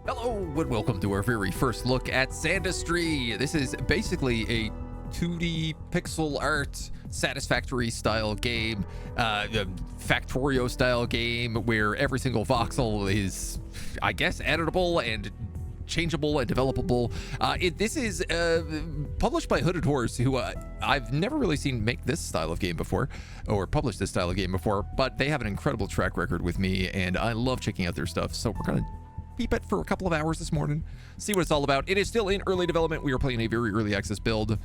Hello and welcome to our very first look at Sandustry. This is basically a 2D pixel art Satisfactory style game, Factorio style game where every single voxel is, I guess, editable and changeable and developable. This is published by Hooded Horse, who I've never really seen make this style of game before, or publish this style of game before, but they have an incredible track record with me, and I love checking out their stuff, so we're gonna keep it for a couple of hours this morning, see what it's all about. It is still in early development. We are playing a very early access build.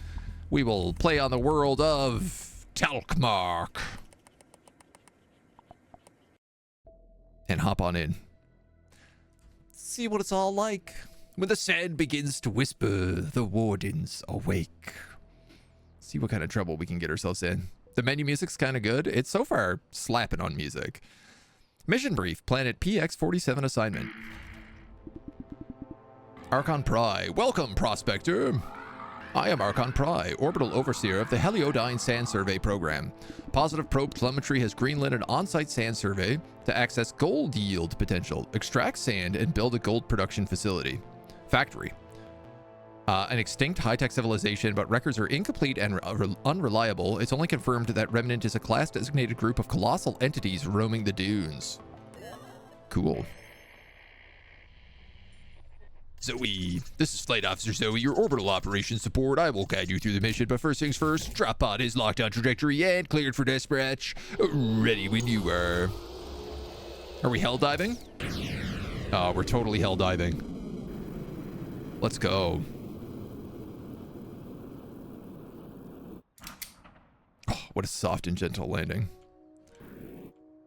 We will play on the world of Talkmark. And hop on in. See what it's all like. When the sand begins to whisper, the wardens awake. See what kind of trouble we can get ourselves in. The menu music's kind of good. It's so far slapping on music. Mission brief, planet PX-47 assignment. Archon Pry. Welcome, prospector. I am Archon Pry, orbital overseer of the Heliodyne Sand Survey program. Positive probe telemetry has greenlit an on-site sand survey to access gold yield potential, extract sand, and build a gold production facility. Factory. An extinct high-tech civilization, but records are incomplete and unreliable. It's only confirmed that Remnant is a class-designated group of colossal entities roaming the dunes. Cool. Zoe, this is Flight Officer Zoe, your orbital operations support. I will guide you through the mission, but first things first, drop pod is locked on trajectory and cleared for dispatch. Ready when you are. Are we hell diving? Oh, we're totally hell diving. Let's go. Oh, what a soft and gentle landing.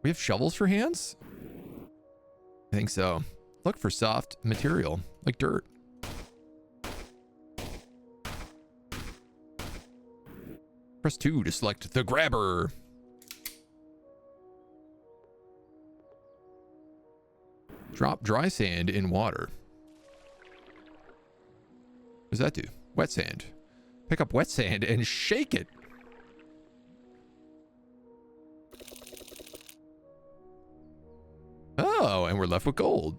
We have shovels for hands? I think so. Look for soft material, like dirt. Press 2 to select the grabber. Drop dry sand in water. What does that do? Wet sand. Pick up wet sand and shake it. Oh, and we're left with gold,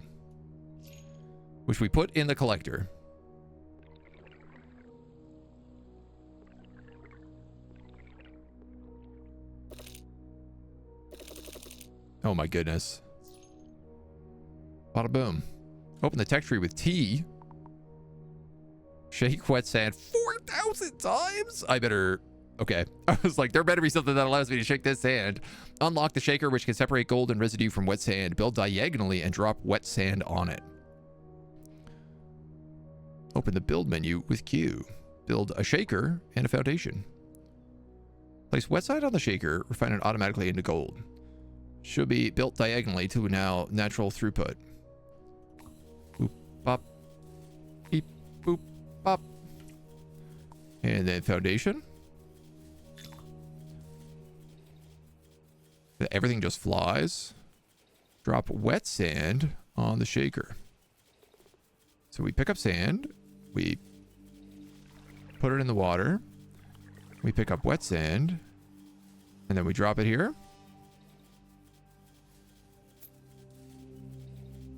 which we put in the collector. Oh my goodness. Bada boom. Open the tech tree with T. Shake wet sand 4,000 times? I better... Okay. I was like, there better be something that allows me to shake this sand. Unlock the shaker, which can separate gold and residue from wet sand. Build diagonally and drop wet sand on it. Open the build menu with Q. Build a shaker and a foundation. Place wet sand on the shaker. Refine it automatically into gold. Should be built diagonally to now natural throughput. Boop, bop. Beep, boop, bop. And then foundation. Everything just flies. Drop wet sand on the shaker. So we pick up sand. We put it in the water. We pick up wet sand. And then we drop it here.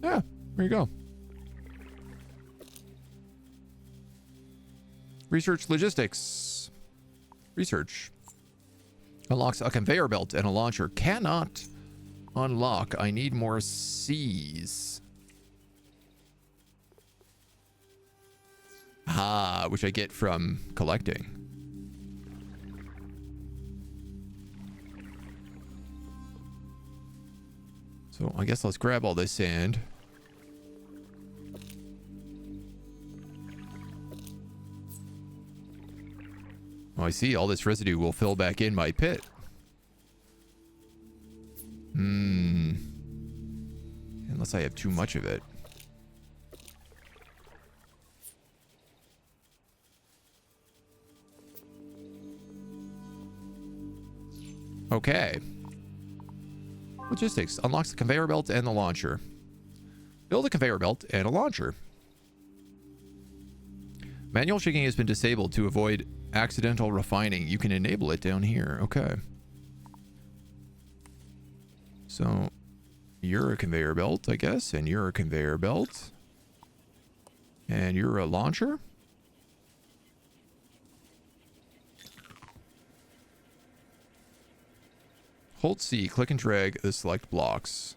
Yeah, there you go. Research logistics. Research. Unlocks a conveyor belt and a launcher. Cannot unlock. I need more C's. Ah, which I get from collecting. So I guess let's grab all this sand. Oh, I see. All this residue will fill back in my pit. Unless I have too much of it. Okay. Logistics. Unlocks the conveyor belt and the launcher. Build a conveyor belt and a launcher. Manual shaking has been disabled to avoid accidental refining. You can enable it down here. Okay. So you're a conveyor belt, I guess, and you're a conveyor belt. And you're a launcher? Hold C, click and drag the select blocks.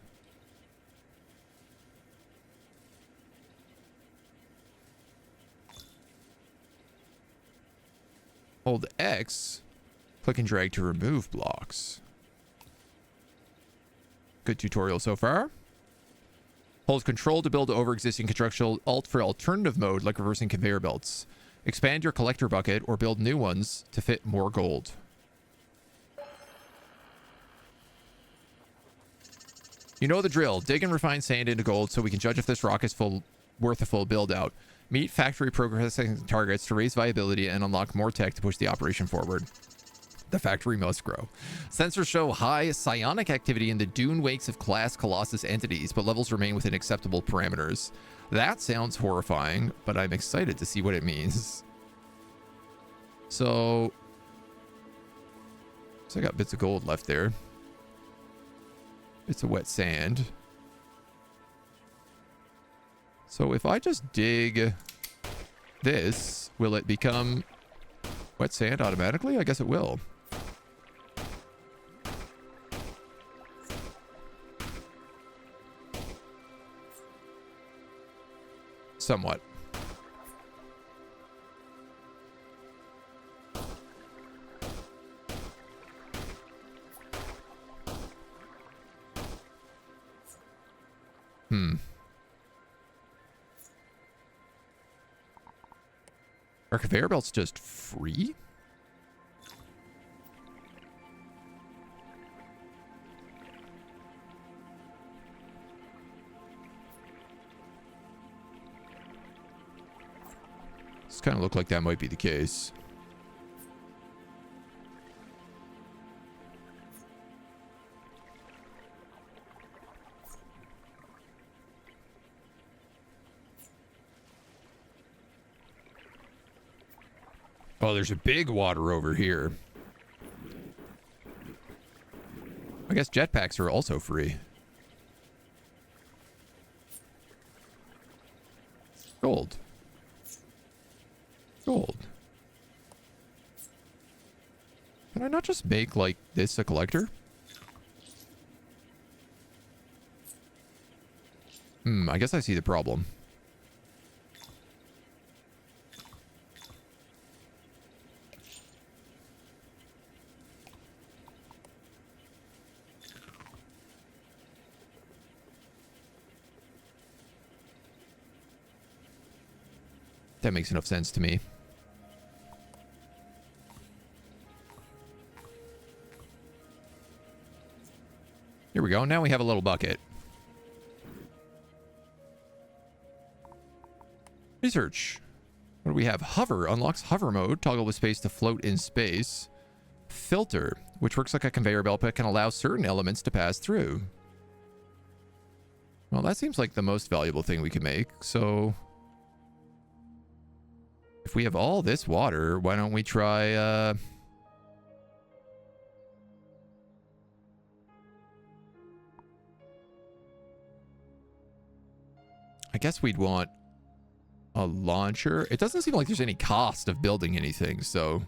Hold X, click and drag to remove blocks. Good tutorial so far. Hold control to build over existing construction. Alt for alternative mode, like reversing conveyor belts. Expand your collector bucket or build new ones to fit more gold. You know the drill. Dig and refine sand into gold so we can judge if this rock is worth a full build out. Meet factory progressing targets to raise viability and unlock more tech to push the operation forward. The factory must grow. Sensors show high psionic activity in the dune wakes of class Colossus entities, but levels remain within acceptable parameters. That sounds horrifying, but I'm excited to see what it means. So I got bits of gold left there. It's a wet sand. So if I just dig this, will it become wet sand automatically? I guess it will. Somewhat. Are conveyor belts just free? This kind of look like that might be the case. Oh, there's a big water over here. I guess jetpacks are also free. Gold. Gold. Can I not just make, like, this a collector? I guess I see the problem. That makes enough sense to me. Here we go. Now we have a little bucket. Research. What do we have? Hover unlocks hover mode. Toggle with space to float in space. Filter, which works like a conveyor belt but can allow certain elements to pass through. Well, that seems like the most valuable thing we could make. So if we have all this water, why don't we try I guess we'd want a launcher. It doesn't seem like there's any cost of building anything, so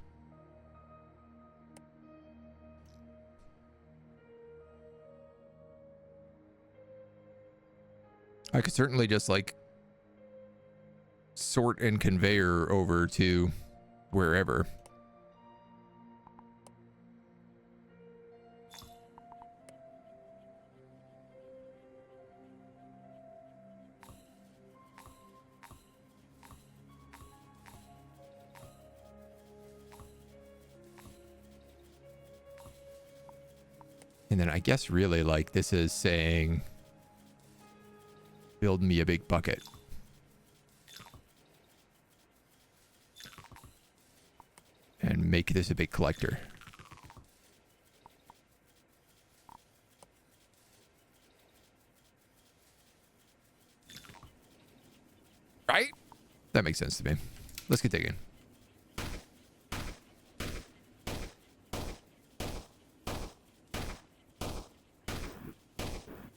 I could certainly just like sort and conveyor over to wherever. And then I guess really like this is saying build me a big bucket. And make this a big collector. Right? That makes sense to me. Let's get digging.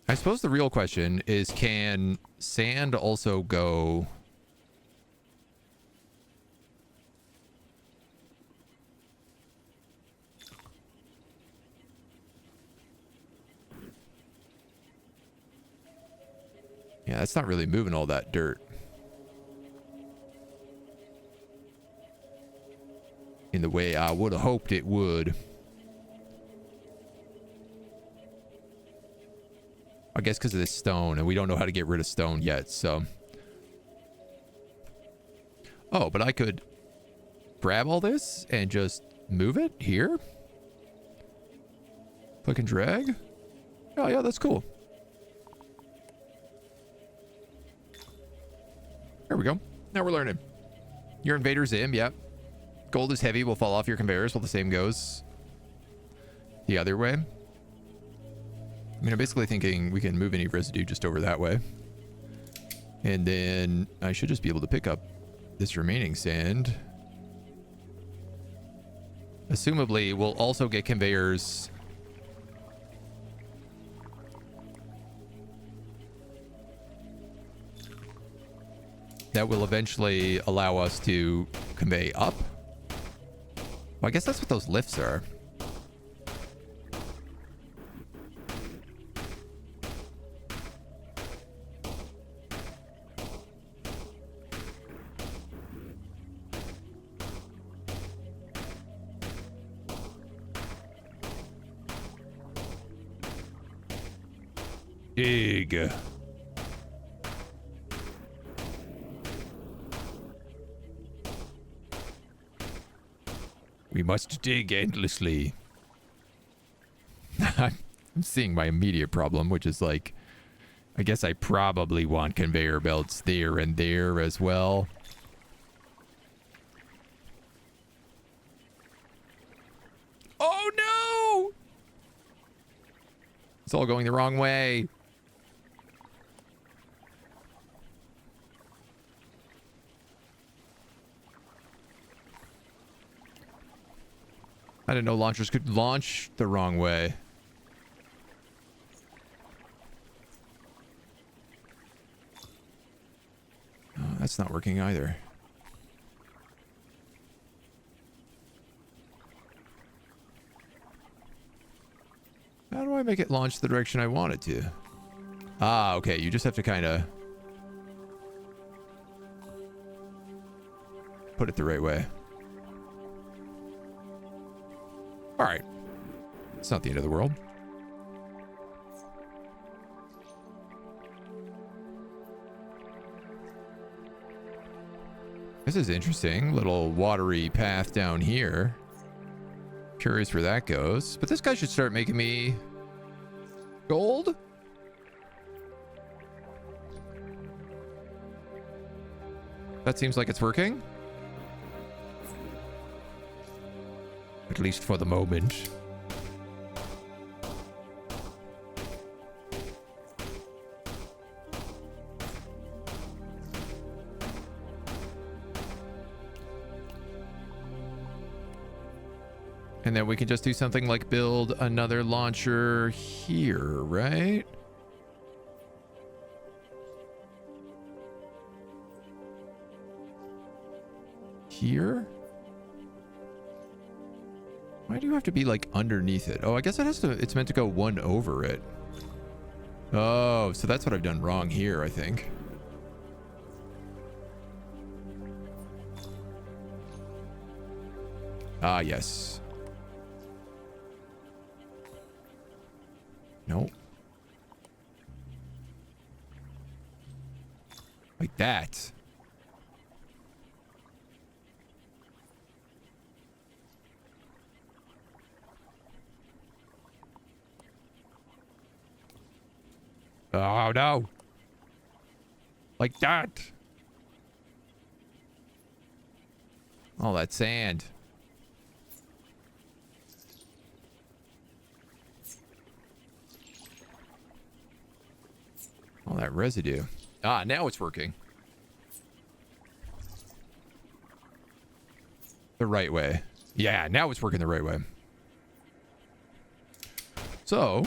I suppose the real question is, can sand also go Yeah, that's not really moving all that dirt. In the way I would have hoped it would. I guess because of this stone, and we don't know how to get rid of stone yet, so. Oh, but I could grab all this and just move it here. Click and drag. Oh, yeah, that's cool. There we go. Now we're learning. Your invader's in, yep. Gold is heavy, will fall off your conveyors. Well, the same goes the other way. I mean, I'm basically thinking we can move any residue just over that way. And then I should just be able to pick up this remaining sand. Assumably, we'll also get conveyors that will eventually allow us to convey up. Well, I guess that's what those lifts are. Dig. We must dig endlessly. I'm seeing my immediate problem, which is like, I guess I probably want conveyor belts there and there as well. Oh no! It's all going the wrong way. I didn't know launchers could launch the wrong way. Oh, that's not working either. How do I make it launch the direction I want it to? Ah, okay. You just have to kind of put it the right way. All right. It's not the end of the world. This is interesting. Little watery path down here. Curious where that goes. But this guy should start making me gold. That seems like it's working. At least for the moment. And then we can just do something like build another launcher here, right? Here? Why do you have to be like underneath it? Oh, I guess it has to, it's meant to go one over it. Oh, so that's what I've done wrong here, I think. Ah, yes. Nope. Like that. Oh, no. Like that. All that sand. All that residue. Ah, now it's working. The right way. Yeah, now it's working the right way. So...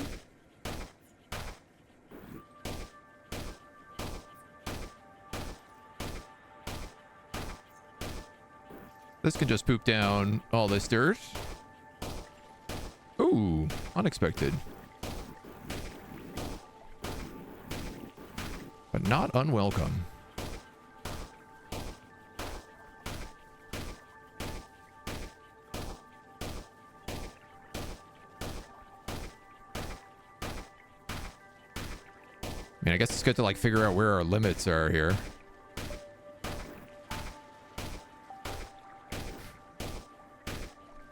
this can just poop down all this dirt. Ooh, unexpected. but not unwelcome. I mean, I guess it's good to like figure out where our limits are here.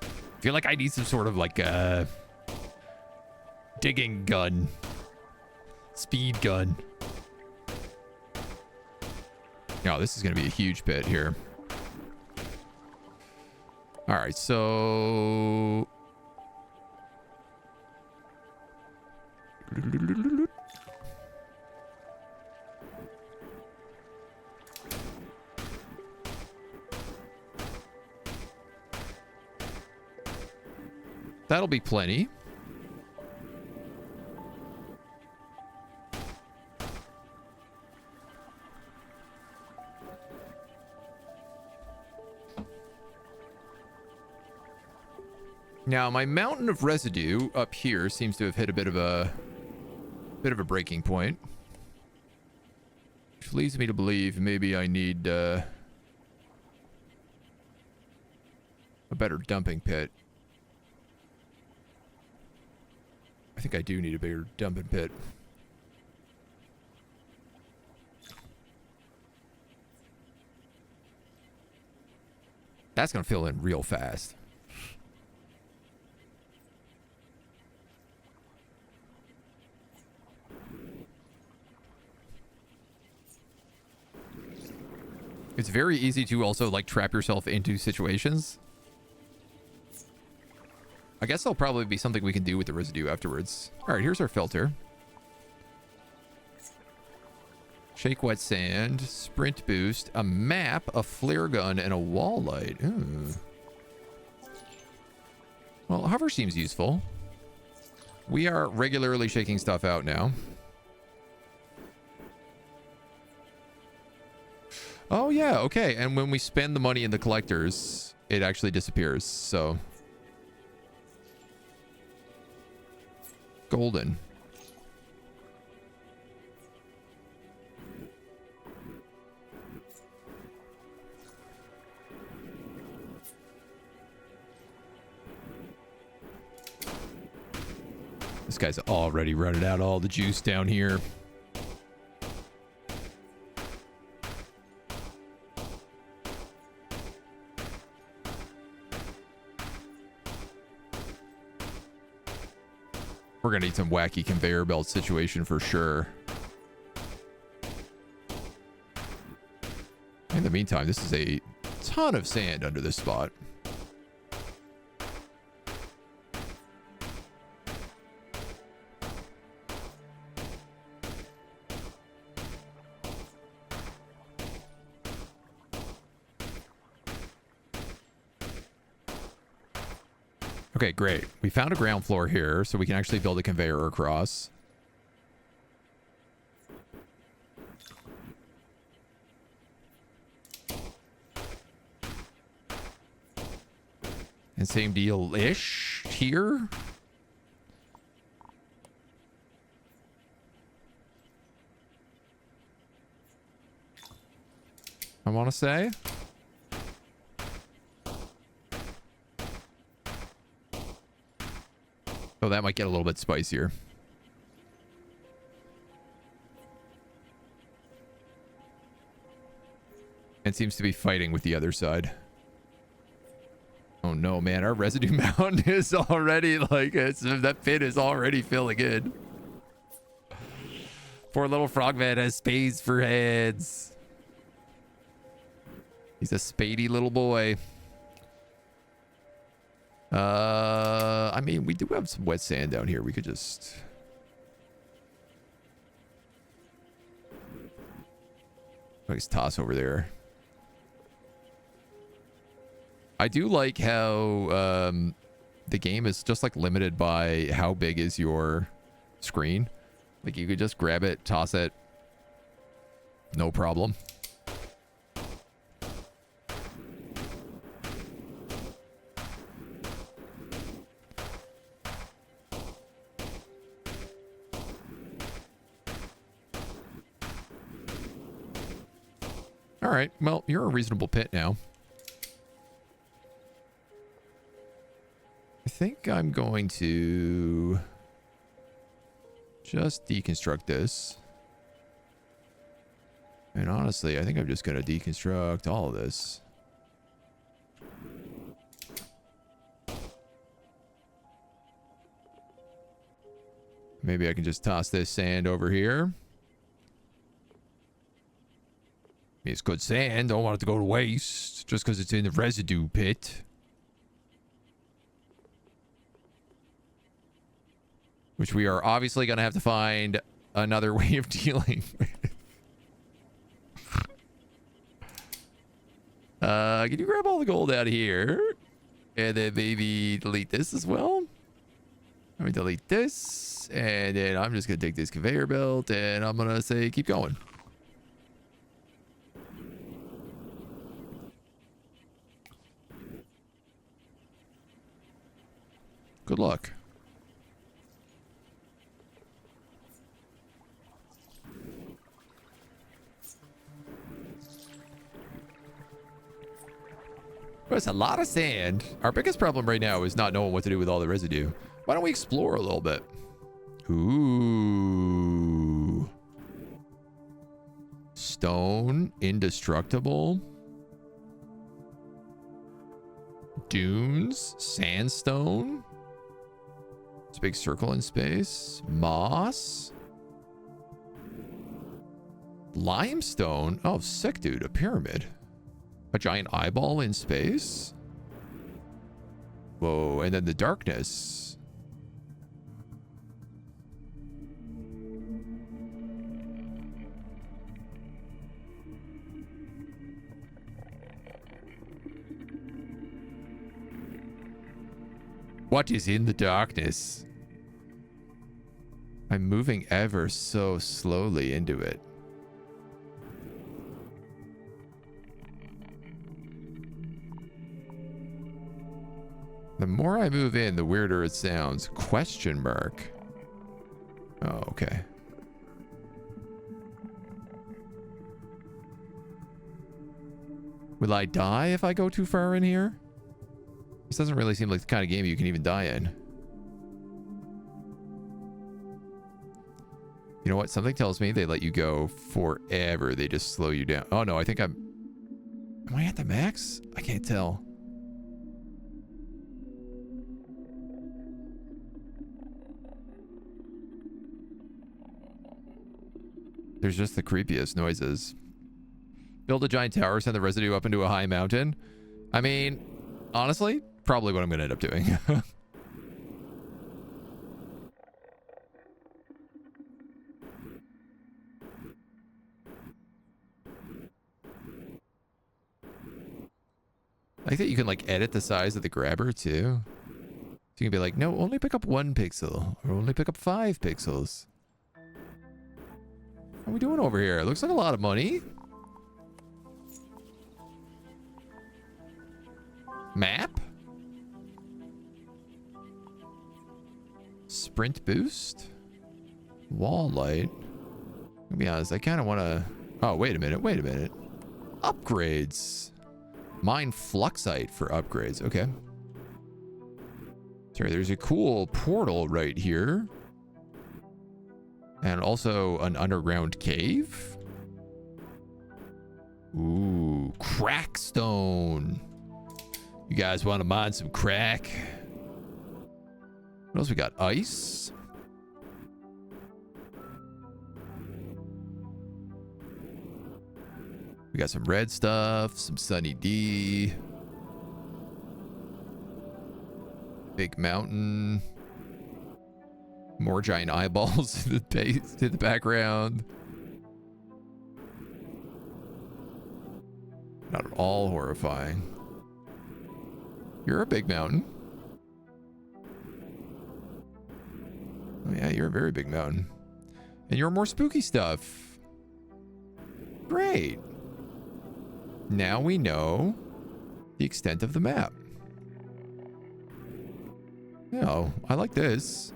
I feel like I need some sort of like digging gun, speed gun. No, this is going to be a huge pit here. All right, so that'll be plenty. Now, my mountain of residue up here seems to have hit a bit of a breaking point, which leads me to believe maybe I need a better dumping pit. I think I do need a bigger dumping pit. That's gonna fill in real fast. It's very easy to also like trap yourself into situations. I guess there'll probably be something we can do with the residue afterwards. All right, here's our filter. Shake wet sand, sprint boost, a map, a flare gun, and a wall light. Ooh. Well, hover seems useful. We are regularly shaking stuff out now. Oh, yeah, okay. And when we spend the money in the collectors, it actually disappears, so... Golden. This guy's already running out all the juice down here. We're gonna need some wacky conveyor belt situation for sure. In the meantime, this is a ton of sand under this spot. Okay, great. We found a ground floor here, so we can actually build a conveyor across. And same deal-ish here. I want to say. Oh, that might get a little bit spicier. It seems to be fighting with the other side. Oh no, man, our residue mountain is already like, that pit is already filling in. Poor little frogman has spades for heads. He's a spadey little boy. I mean, we do have some wet sand down here. We could just... Let's toss over there. I do like how the game is just like limited by how big is your screen. Like you could just grab it, toss it. No problem. All right. Well, you're a reasonable pit now. I think I'm going to just deconstruct this. And honestly, I think I'm just going to deconstruct all of this. Maybe I can just toss this sand over here. It's good sand. Don't want it to go to waste just because it's in the residue pit. Which we are obviously going to have to find another way of dealing with. Can you grab all the gold out of here? And then maybe delete this as well? Let me delete this. And then I'm just going to take this conveyor belt and I'm going to say keep going. Good luck. That's a lot of sand. Our biggest problem right now is not knowing what to do with all the residue. Why don't we explore a little bit? Ooh. Stone, indestructible. Dunes, sandstone. It's a big circle in space. Moss. Limestone. Oh, sick, dude. A pyramid. A giant eyeball in space. Whoa, and then the darkness. What is in the darkness? I'm moving ever so slowly into it. The more I move in, the weirder it sounds. Question mark. Oh, okay. Will I die if I go too far in here? This doesn't really seem like the kind of game you can even die in. You know what? Something tells me they let you go forever. They just slow you down. Oh, no. I think I'm... Am I at the max? I can't tell. There's just the creepiest noises. Build a giant tower, send the residue up into a high mountain. I mean, honestly, probably what I'm going to end up doing. I think you can like edit the size of the grabber too. So you can be like, no, only pick up 1 pixel or only pick up 5 pixels. What are we doing over here? It looks like a lot of money. Map? Sprint boost? Wall light? To be honest, I kind of want to... Oh, wait a minute. Wait a minute. Upgrades. Mine fluxite for upgrades. Okay. Sorry, there's a cool portal right here. And also an underground cave. Ooh, crackstone. You guys want to mine some crack? What else we got? Ice. We got some red stuff, some Sunny D. Big mountain. More giant eyeballs to the base, to the background. Not at all horrifying. You're a big mountain. Oh yeah, you're a very big mountain. And you're more spooky stuff. Great. Now we know the extent of the map. Oh, I like this.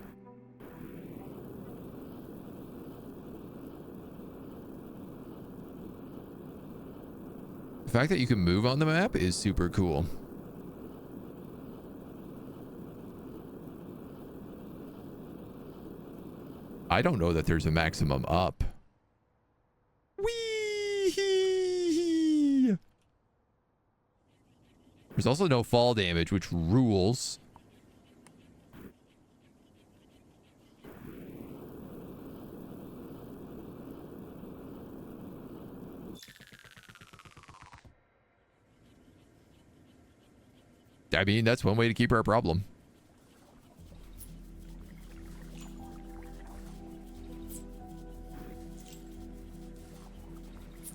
The fact that you can move on the map is super cool. I don't know that there's a maximum up. Whee! There's also no fall damage, which rules. I mean, that's one way to keep our problem.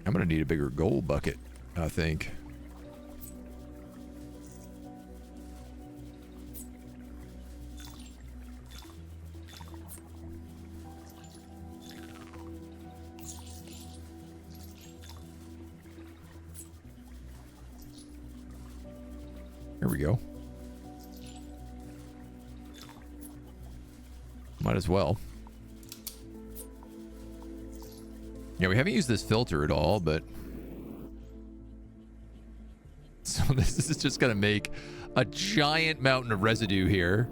I'm gonna need a bigger gold bucket, I think. Here we go. Might as well. Yeah, we haven't used this filter at all, but... So this is just going to make a giant mountain of residue here.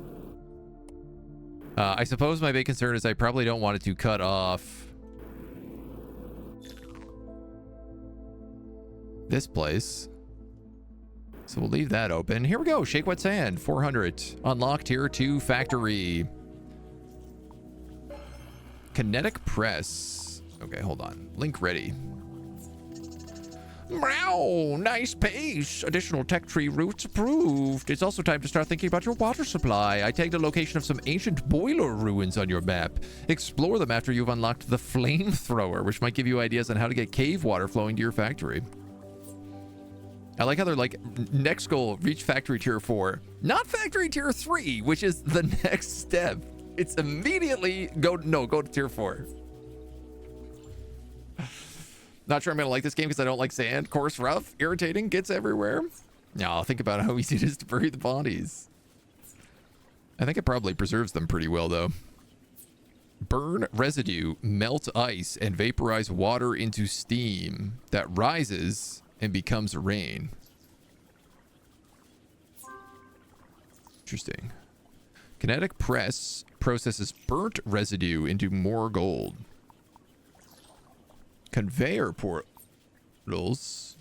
I suppose my big concern is I probably don't want it to cut off this place. So we'll leave that open. Here we go. Shake wet sand. 400. Unlock tier 2 factory. Kinetic press. Okay, hold on. Link ready. Meow! Nice pace. Additional tech tree roots approved. It's also time to start thinking about your water supply. I tagged the location of some ancient boiler ruins on your map. Explore them after you've unlocked the flamethrower, which might give you ideas on how to get cave water flowing to your factory. I like how they're like, next goal, reach factory tier 4. Not factory tier 3, which is the next step. It's immediately go to tier 4. Not sure I'm going to like this game because I don't like sand. Coarse, rough, irritating, gets everywhere. Now, think about how easy it is to bury the bodies. I think it probably preserves them pretty well, though. Burn residue, melt ice, and vaporize water into steam that rises and becomes rain. Interesting. Kinetic press processes burnt residue into more gold. Conveyor portals.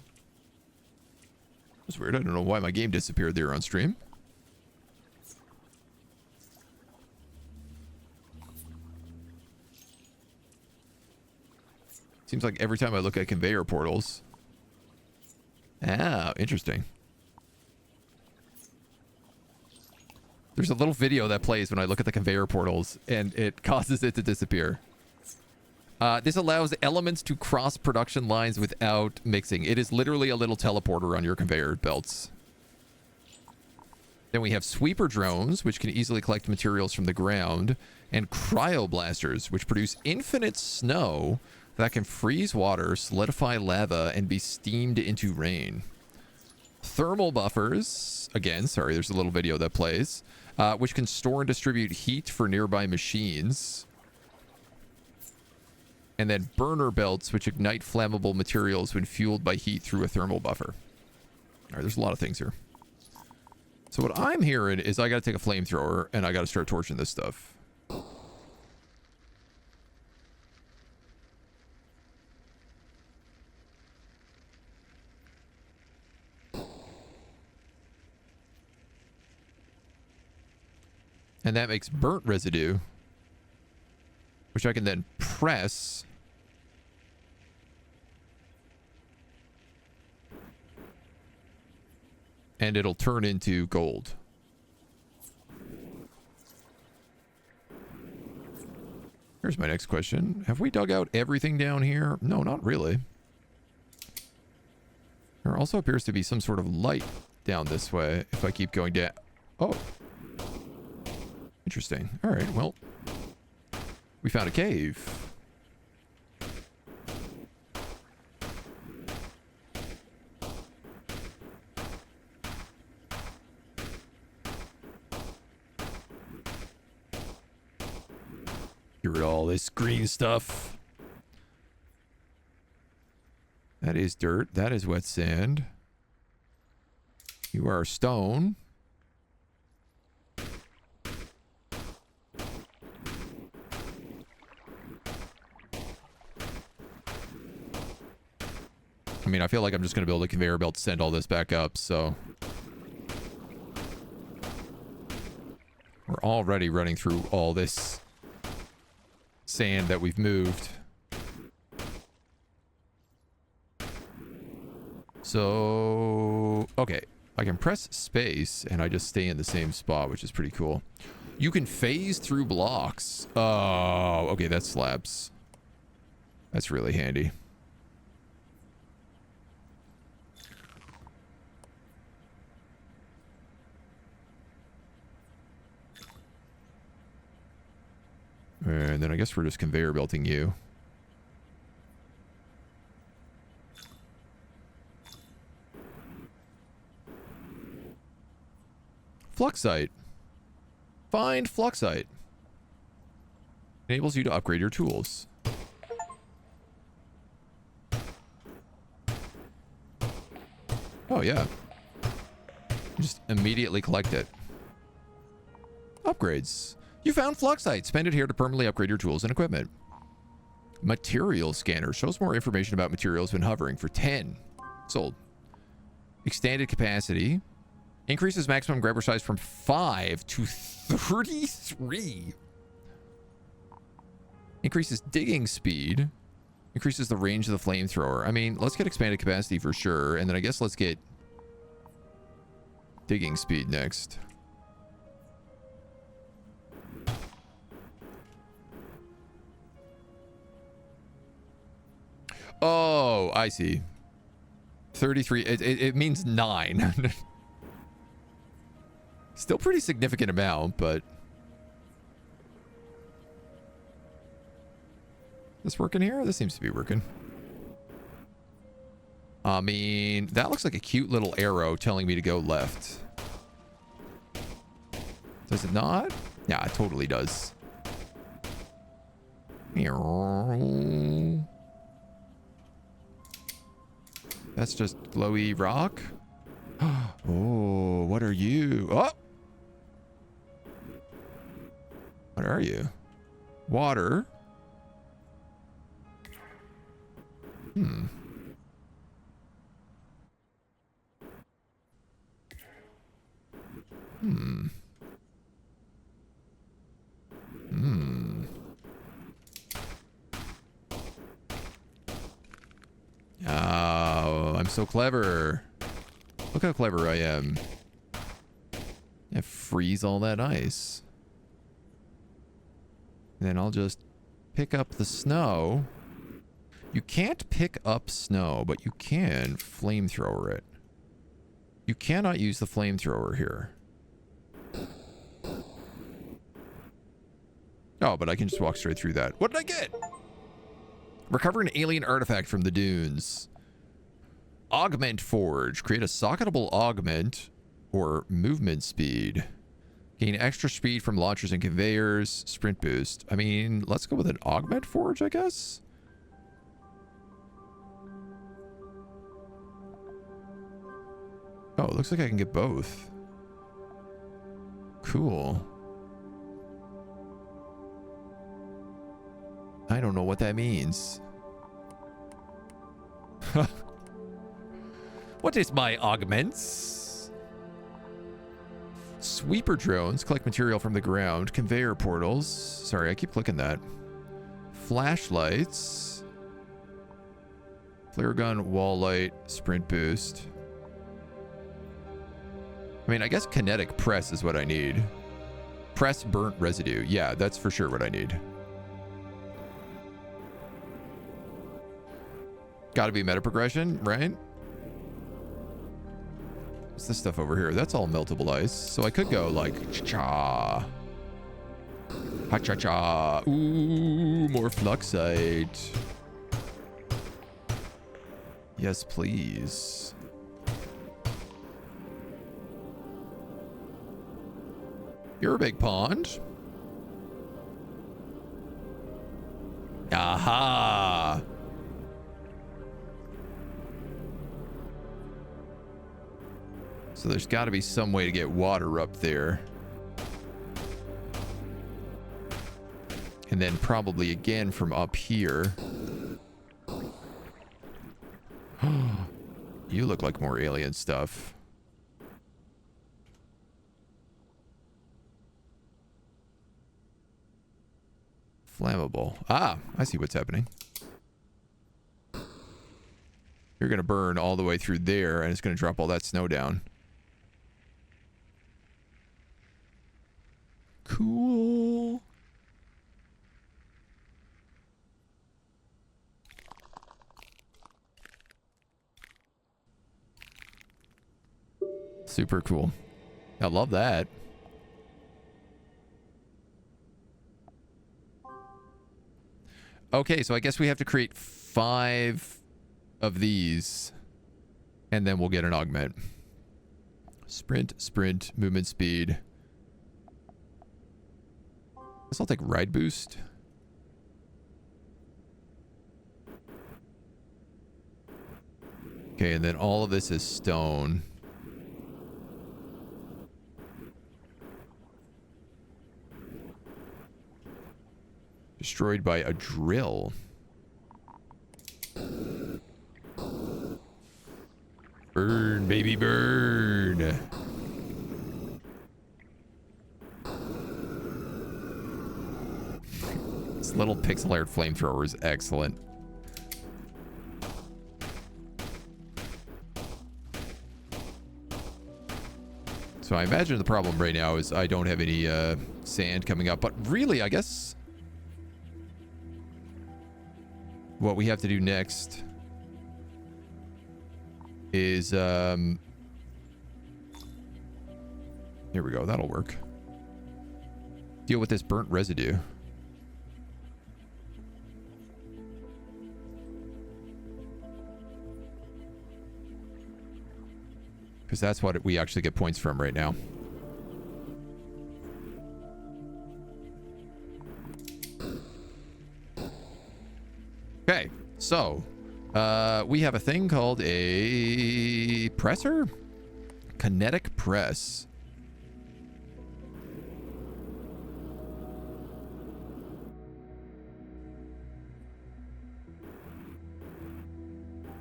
That's weird. I don't know why my game disappeared there on stream. Seems like every time I look at conveyor portals. Ah, interesting. There's a little video that plays when I look at the conveyor portals, and it causes it to disappear. This allows elements to cross production lines without mixing. It is literally a little teleporter on your conveyor belts. Then we have sweeper drones, which can easily collect materials from the ground, and cryoblasters, which produce infinite snow that can freeze water, solidify lava, and be steamed into rain. Thermal buffers, again, sorry, there's a little video that plays, which can store and distribute heat for nearby machines. And then burner belts, which ignite flammable materials when fueled by heat through a thermal buffer. All right, there's a lot of things here. So what I'm hearing is I got to take a flamethrower and I got to start torching this stuff. And that makes burnt residue, which I can then press. And it'll turn into gold. Here's my next question. Have we dug out everything down here? No, not really. There also appears to be some sort of light down this way if I keep going down. Oh. Interesting. All right, well. We found a cave. Get rid of all this green stuff. That is dirt. That is wet sand. You are stone. I mean, I feel like I'm just going to build a conveyor belt to send all this back up, so... We're already running through all this sand that we've moved. So... Okay. I can press space, and I just stay in the same spot, which is pretty cool. You can phase through blocks. Oh, okay, that's slabs. That's really handy. And then I guess we're just conveyor belting you. Fluxite. Find fluxite. Enables you to upgrade your tools. Oh, yeah. Just immediately collect it. Upgrades. You found fluxite. Spend it here to permanently upgrade your tools and equipment. Material scanner. Shows more information about materials when hovering for 10. Sold. Extended capacity. Increases maximum grabber size from 5 to 33. Increases digging speed. Increases the range of the flamethrower. I mean, let's get expanded capacity for sure. And then I guess let's get digging speed next. Oh, I see. 33. It means 9. Still pretty significant amount, but... This working here? This seems to be working. I mean, that looks like a cute little arrow telling me to go left. Does it not? Yeah, it totally does. That's just glowy rock. Oh, what are you? Oh! What are you? Water. Hmm. Hmm. Hmm. Oh, I'm so clever. Look how clever I am. I freeze all that ice. Then I'll just pick up the snow. You can't pick up snow, but you can flamethrower it. You cannot use the flamethrower here. Oh, but I can just walk straight through that. What did I get? Recover an alien artifact from the dunes. Augment Forge. Create a socketable augment or movement speed. Gain extra speed from launchers and conveyors. Sprint boost. I mean, let's go with an Augment Forge, I guess. Oh, it looks like I can get both. Cool. I don't know what that means. What is my augments? Sweeper drones collect material from the ground. Conveyor portals. Sorry, I keep clicking that. Flashlights. Flare gun, wall light, sprint boost. I mean, I guess kinetic press is what I need. Press burnt residue. Yeah, that's for sure what I need. Gotta be meta progression, right? What's this stuff over here? That's all meltable ice. So I could go like cha-cha. Ha-cha-cha. Ooh, more fluxite. Yes, please. You're a big pond. Aha. So there's got to be some way to get water up there. And then probably again from up here. You look like more alien stuff. Flammable. Ah, I see what's happening. You're going to burn all the way through there, and it's going to drop all that snow down. Cool. Super cool. I love that. Okay, so I guess we have to create 5 of these, and then we'll get an augment. Sprint, sprint, movement speed. Guess I'll take ride boost. Okay, and then all of this is stone. Destroyed by a drill. Burn, baby, burn. This little pixel art flamethrower is excellent. So I imagine the problem right now is I don't have any sand coming up, but really, I guess what we have to do next is, here we go, that'll work. Deal with this burnt residue. Because that's what we actually get points from right now. Okay, so we have a thing called a presser? Kinetic press.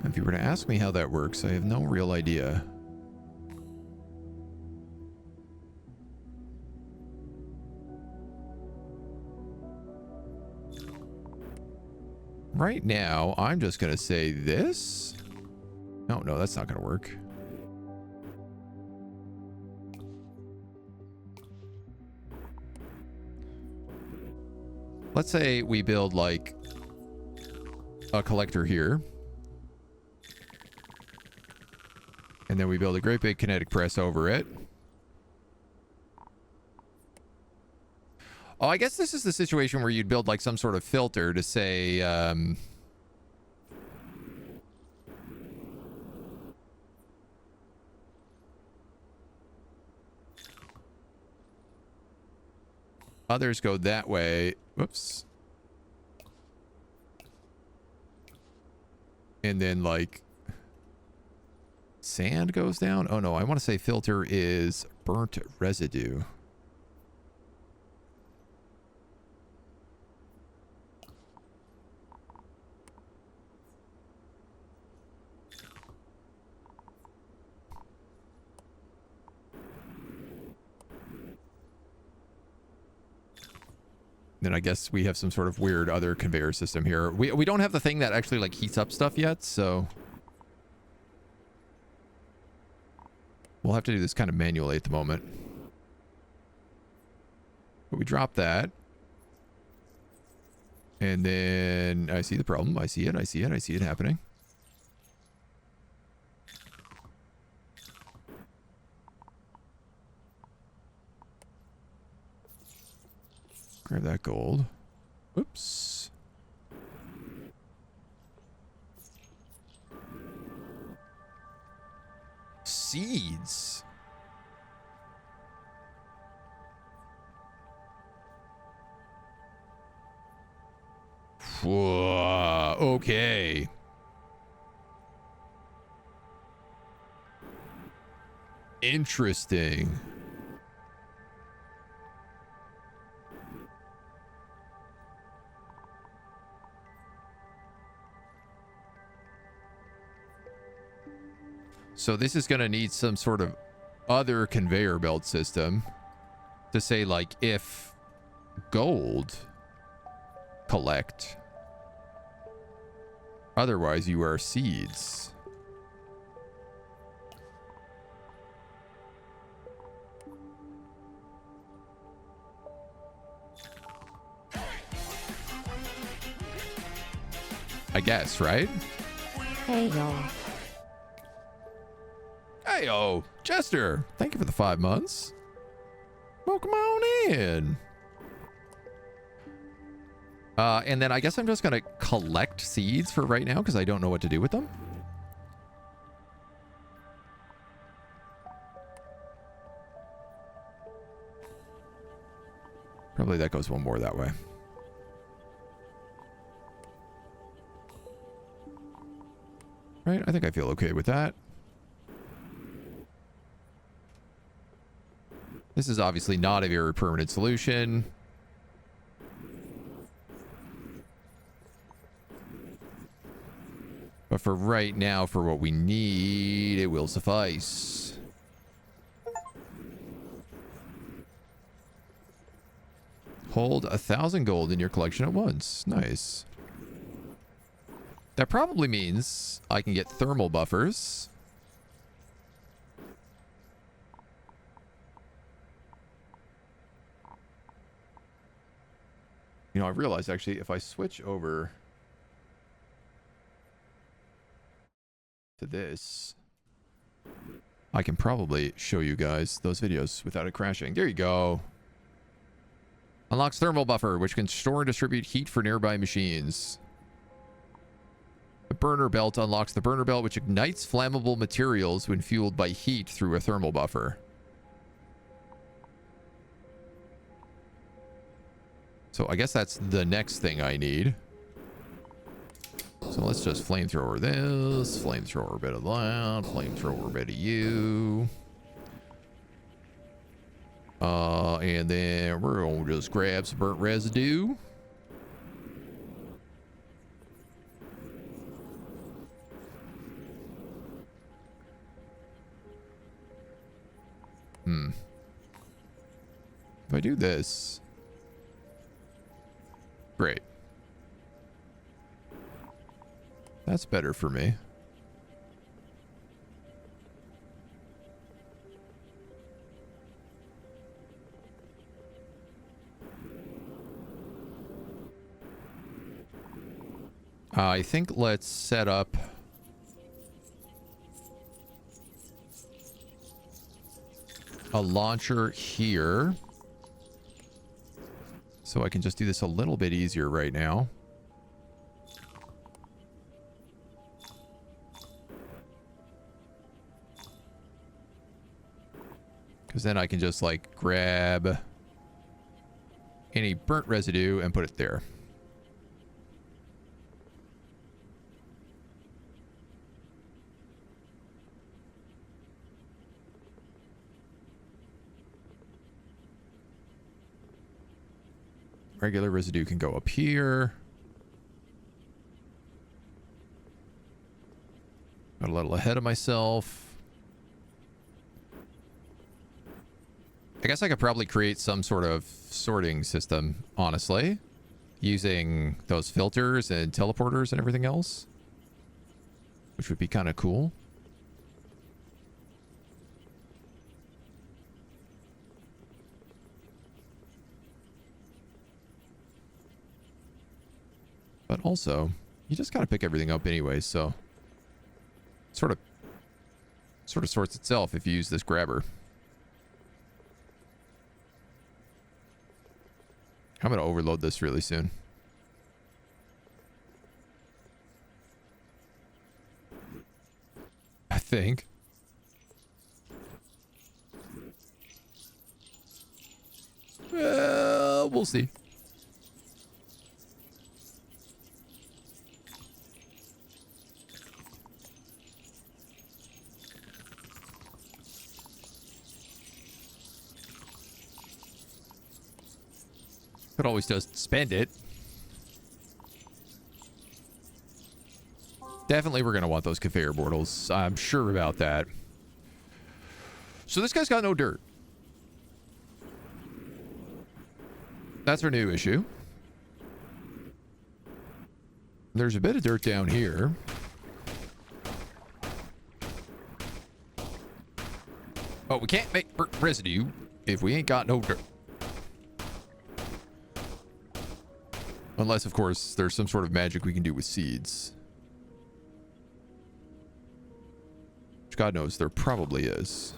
If you were to ask me how that works, I have no real idea. Right now, I'm just going to say this. No, that's not going to work. Let's say we build like a collector here. And then we build a great big kinetic press over it. Oh, I guess this is the situation where you'd build like some sort of filter to say, others go that way. Whoops. And then like sand goes down. Oh no, I want to say filter is burnt residue. Then I guess we have some sort of weird other conveyor system here. We don't have the thing that actually like heats up stuff yet, so we'll have to do this kind of manually at the moment. But we drop that. And then I see the problem. I see it. I see it. I see it happening. Grab that gold. Oops. Seeds. Whoa, okay. Interesting. So this is going to need some sort of other conveyor belt system to say, like, if gold, collect. Otherwise, you are seeds. I guess, right? Hey, y'all. Hey-o, Chester. Thank you for the 5 months. Welcome on in. And then I guess I'm just going to collect seeds for right now because I don't know what to do with them. Probably that goes one more that way. Right, I think I feel okay with that. This is obviously not a very permanent solution. But for right now, for what we need, it will suffice. Hold 1,000 gold in your collection at once. Nice. That probably means I can get thermal buffers. You know, I realized actually if I switch over to this, I can probably show you guys those videos without it crashing. There you go. Unlocks thermal buffer, which can store and distribute heat for nearby machines. The burner belt unlocks the burner belt, which ignites flammable materials when fueled by heat through a thermal buffer. So I guess that's the next thing I need. So let's just flamethrower this, flamethrower a bit of that, flamethrower a bit of you. And then we're going to just grab some burnt residue. If I do this... Great. That's better for me. I think let's set up a launcher here. So I can just do this a little bit easier right now. Because then I can just like grab any burnt residue and put it there. Regular residue can go up here. Got a little ahead of myself. I guess I could probably create some sort of sorting system, honestly, using those filters and teleporters and everything else, which would be kind of cool. But also, you just gotta pick everything up anyway, so sort of sorts itself if you use this grabber. I'm gonna overload this really soon. I think. We'll see. Could always just spend it. Definitely we're going to want those conveyor portals. I'm sure about that. So this guy's got no dirt. That's our new issue. There's a bit of dirt down here. But we can't make residue if we ain't got no dirt. Unless, of course, there's some sort of magic we can do with seeds. Which God knows there probably is.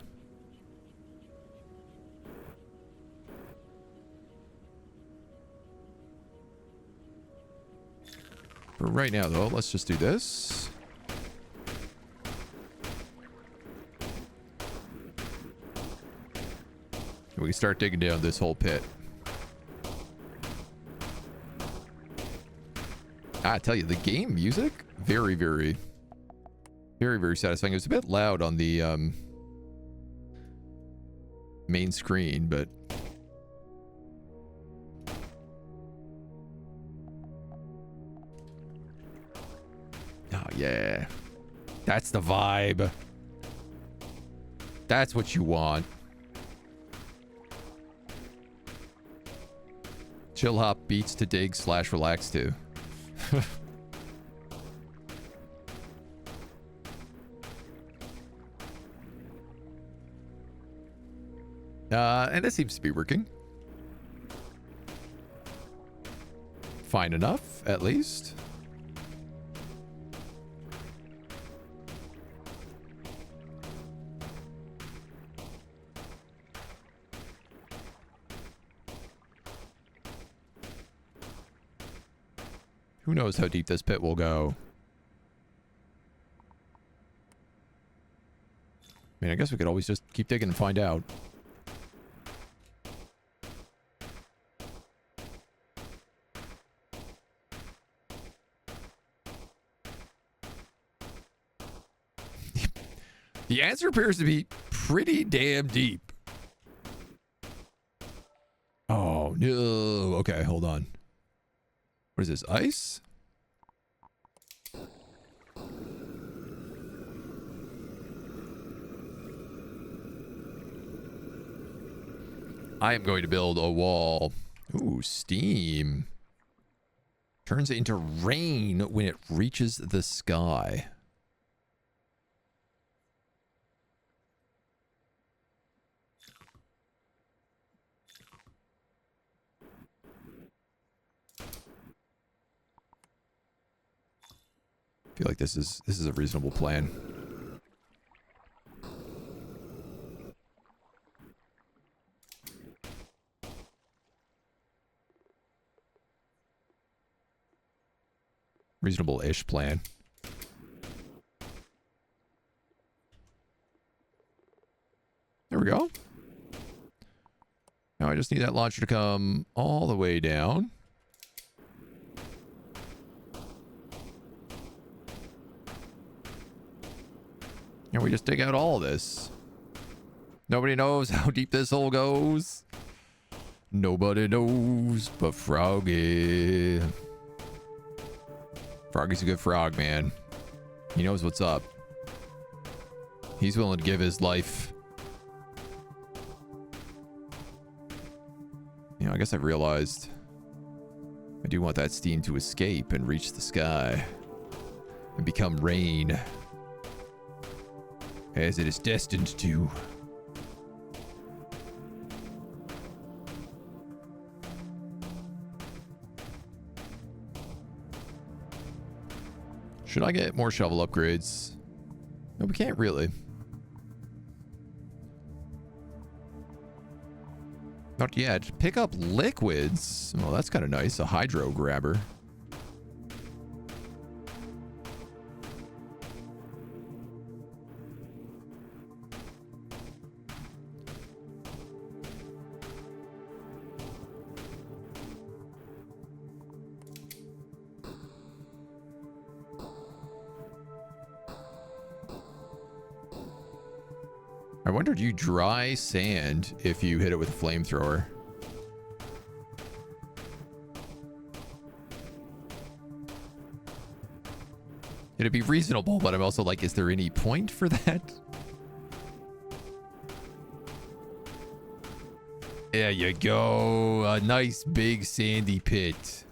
For right now, though, let's just do this. We can start digging down this whole pit. I tell you, the game music, very, very satisfying. It was a bit loud on the main screen, but oh yeah, that's the vibe. That's what you want. Chill hop beats to dig / relax to. And this seems to be working. Fine enough, at least. Who knows how deep this pit will go? I mean, I guess we could always just keep digging and find out. The answer appears to be pretty damn deep. Oh, no. Okay, hold on. What is this, ice? I am going to build a wall. Ooh, steam. Turns into rain when it reaches the sky. I feel like this is a reasonable plan. Reasonable-ish plan. There we go. Now I just need that launcher to come all the way down. And we just dig out all this. Nobody knows how deep this hole goes. Nobody knows but Froggy. Froggy's a good frog, man. He knows what's up. He's willing to give his life. You know, I guess I've realized I do want that steam to escape and reach the sky and become rain, as it is destined to. Should I get more shovel upgrades? No, we can't really. Not yet. Pick up liquids. Well, that's kind of nice. A hydro grabber. I wonder, do you dry sand if you hit it with a flamethrower? It'd be reasonable, but I'm also like, is there any point for that? There you go. A nice big sandy pit.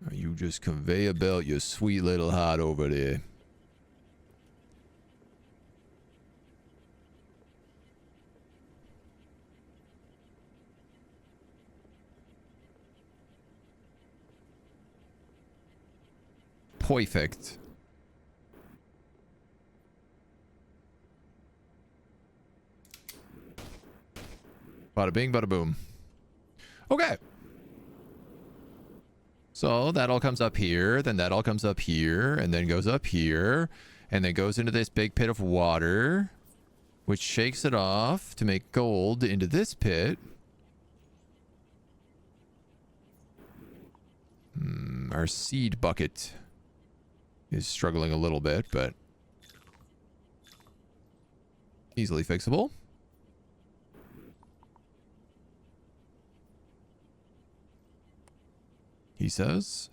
You just conveyor belt your sweet little heart over there. Perfect. Bada bing, bada boom. Okay. So that all comes up here, then that all comes up here, and then goes up here, and then goes into this big pit of water, which shakes it off to make gold into this pit. Our seed bucket is struggling a little bit, but easily fixable. He says.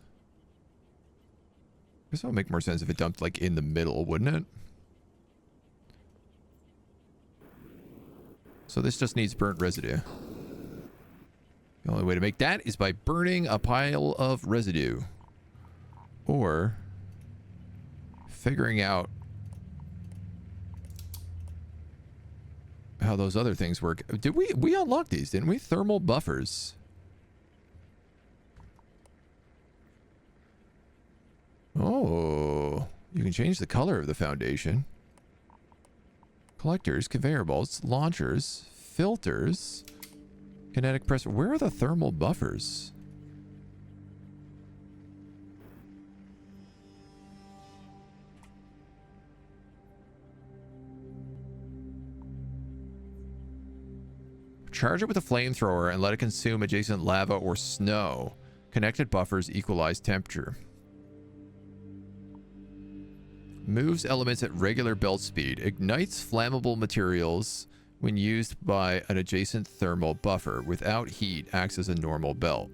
I guess that would make more sense if it dumped like in the middle, wouldn't it? So this just needs burnt residue. The only way to make that is by burning a pile of residue. Or figuring out how those other things work. Did we unlock these, didn't we? Thermal buffers. Oh, you can change the color of the foundation. Collectors, conveyor belts, launchers, filters, kinetic press. Where are the thermal buffers? Charge it with a flamethrower and let it consume adjacent lava or snow. Connected buffers equalize temperature. Moves elements at regular belt speed. Ignites flammable materials when used by an adjacent thermal buffer. Without heat, acts as a normal belt.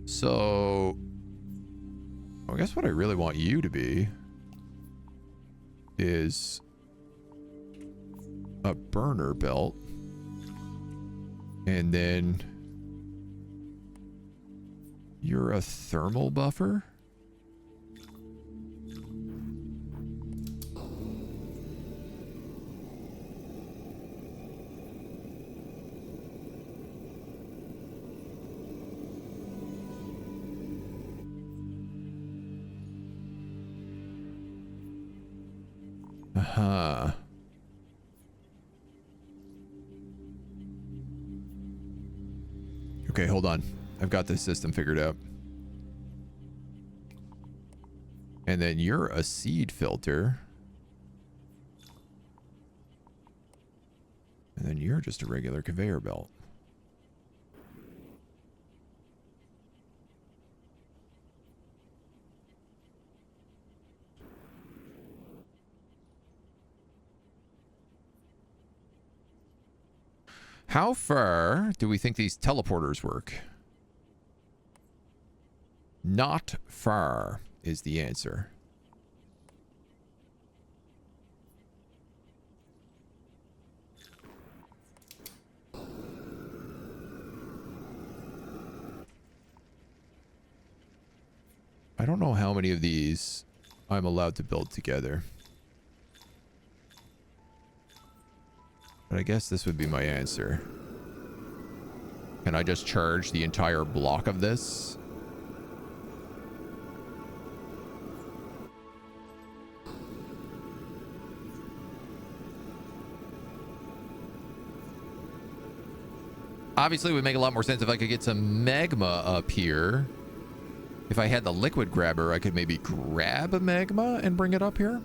So, I guess what I really want you to be is a burner belt. And then you're a thermal buffer? Aha. Okay, hold on. I've got this system figured out. And then you're a seed filter. And then you're just a regular conveyor belt. How far do we think these teleporters work? Not far is the answer. I don't know how many of these I'm allowed to build together. But I guess this would be my answer. Can I just charge the entire block of this? Obviously, it would make a lot more sense if I could get some magma up here. If I had the liquid grabber, I could maybe grab a magma and bring it up here.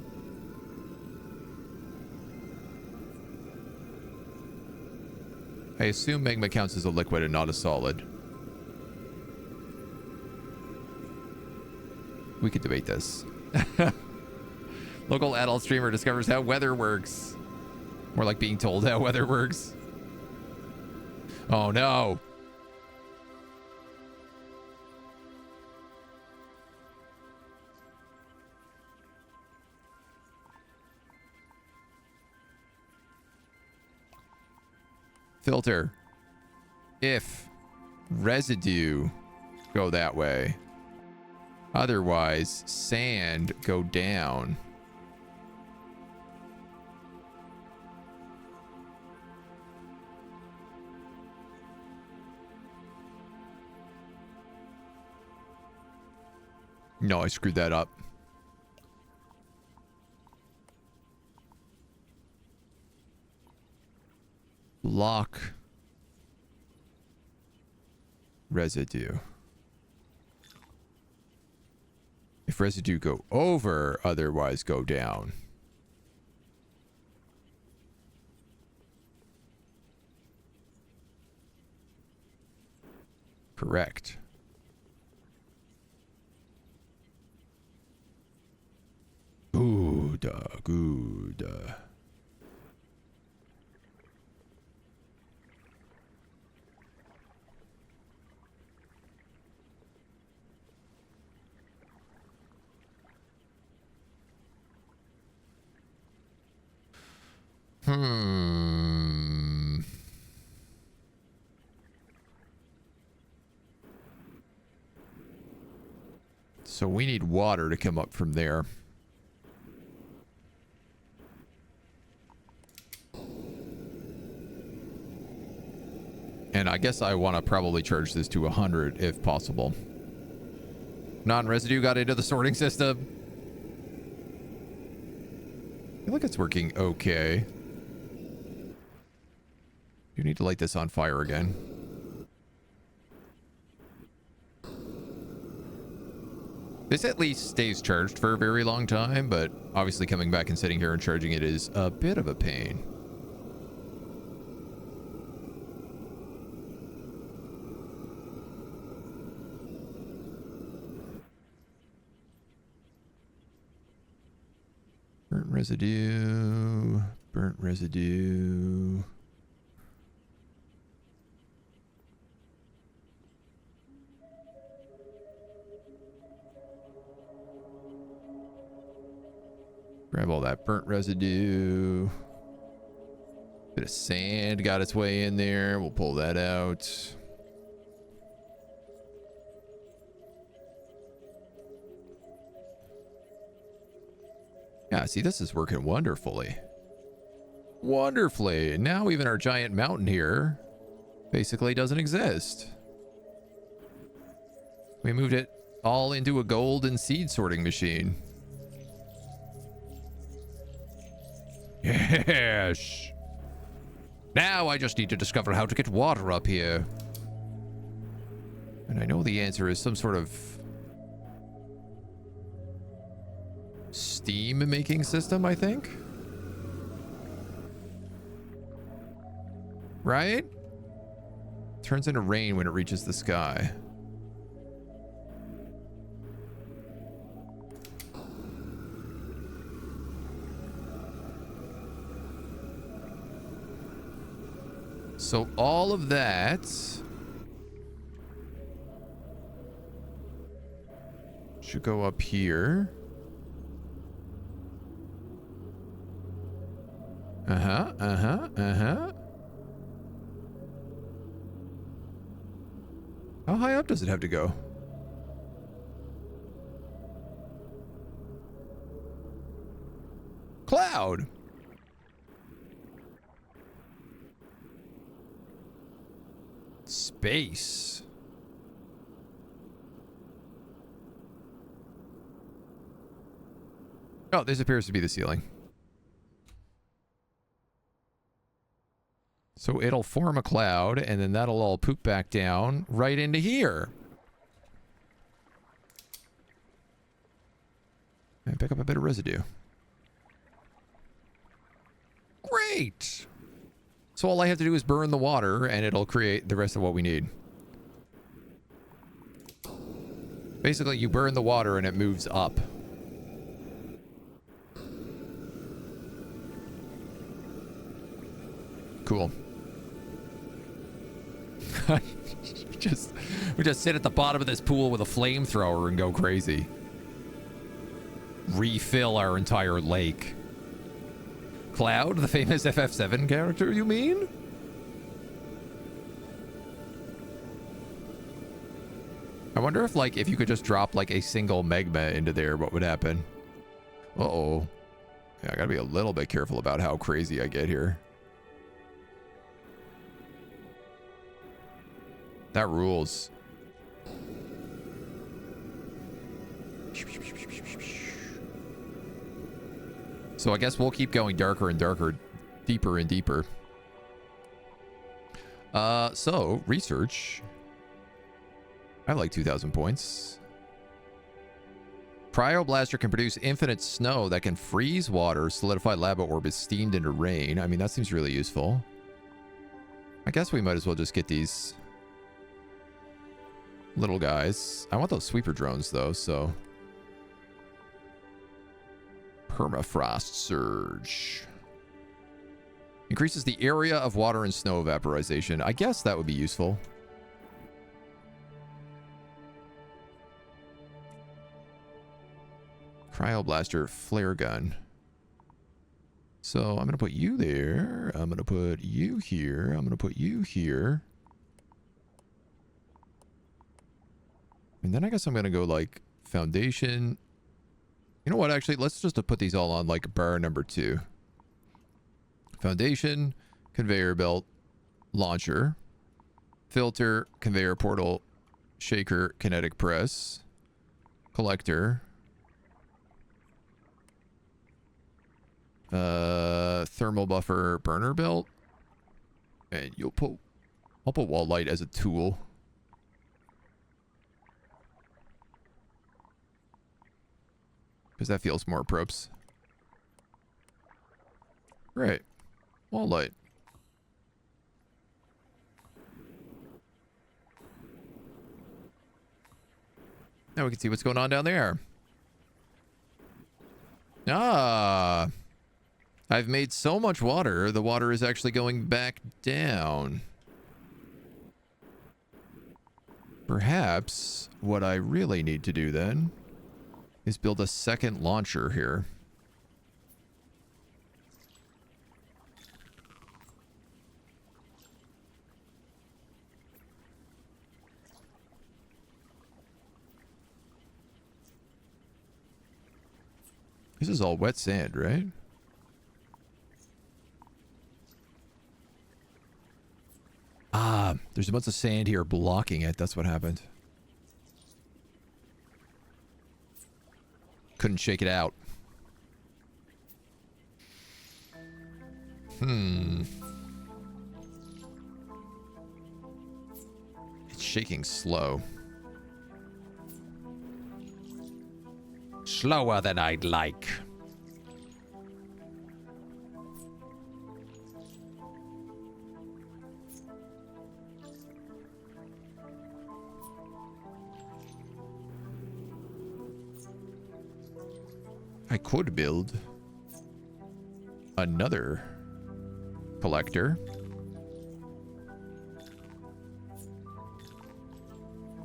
I assume magma counts as a liquid and not a solid. We could debate this. Local adult streamer discovers how weather works. More like being told how weather works. Oh no. Filter. If residue, go that way. Otherwise, sand, go down. No, I screwed that up. Lock residue. If residue go over, otherwise go down. Correct. Good, good. So we need water to come up from there. And I guess I want to probably charge this to 100 if possible. Non-residue got into the sorting system. I feel like it's working okay. You need to light this on fire again. This at least stays charged for a very long time, but obviously coming back and sitting here and charging it is a bit of a pain. Burnt residue, burnt residue. Grab all that burnt residue. Bit of sand got its way in there. We'll pull that out. Yeah, see, this is working wonderfully. Wonderfully. Now even our giant mountain here basically doesn't exist. We moved it all into a golden seed sorting machine. Yes. Now I just need to discover how to get water up here. And I know the answer is some sort of steam making system, I think. Right? Turns into rain when it reaches the sky. So all of that should go up here. How high up does it have to go? Cloud. Space. Oh, this appears to be the ceiling. So it'll form a cloud, and then that'll all poop back down right into here. And pick up a bit of residue. Great! So all I have to do is burn the water, and it'll create the rest of what we need. Basically, you burn the water, and it moves up. Cool. we just sit at the bottom of this pool with a flamethrower and go crazy. Refill our entire lake. Cloud, the famous FF7 character, you mean? I wonder if, like, if you could just drop, like, a single magma into there, what would happen? Uh-oh. Yeah, I gotta be a little bit careful about how crazy I get here. That rules. So I guess we'll keep going darker and darker, deeper and deeper. So research. I like 2,000 points. Cryoblaster can produce infinite snow that can freeze water, solidify lava orbits steamed into rain. I mean, that seems really useful. I guess we might as well just get these little guys. I want those sweeper drones, though, so... Permafrost surge. Increases the area of water and snow vaporization. I guess that would be useful. Cryoblaster flare gun. So I'm going to put you there. I'm going to put you here. I'm going to put you here. And then I guess I'm going to go like foundation. You know what? Actually, let's just put these all on like bar number 2. Foundation, conveyor belt, launcher, filter, conveyor portal, shaker, kinetic press, collector, thermal buffer, burner belt, and I'll put wall light as a tool. Because that feels more props. Right. Wall light. Now we can see what's going on down there. Ah. I've made so much water, the water is actually going back down. Perhaps what I really need to do then is build a second launcher here. This is all wet sand, right? Ah, there's a bunch of sand here blocking it. That's what happened. Couldn't shake it out. It's shaking slow. Slower than I'd like. I could build another collector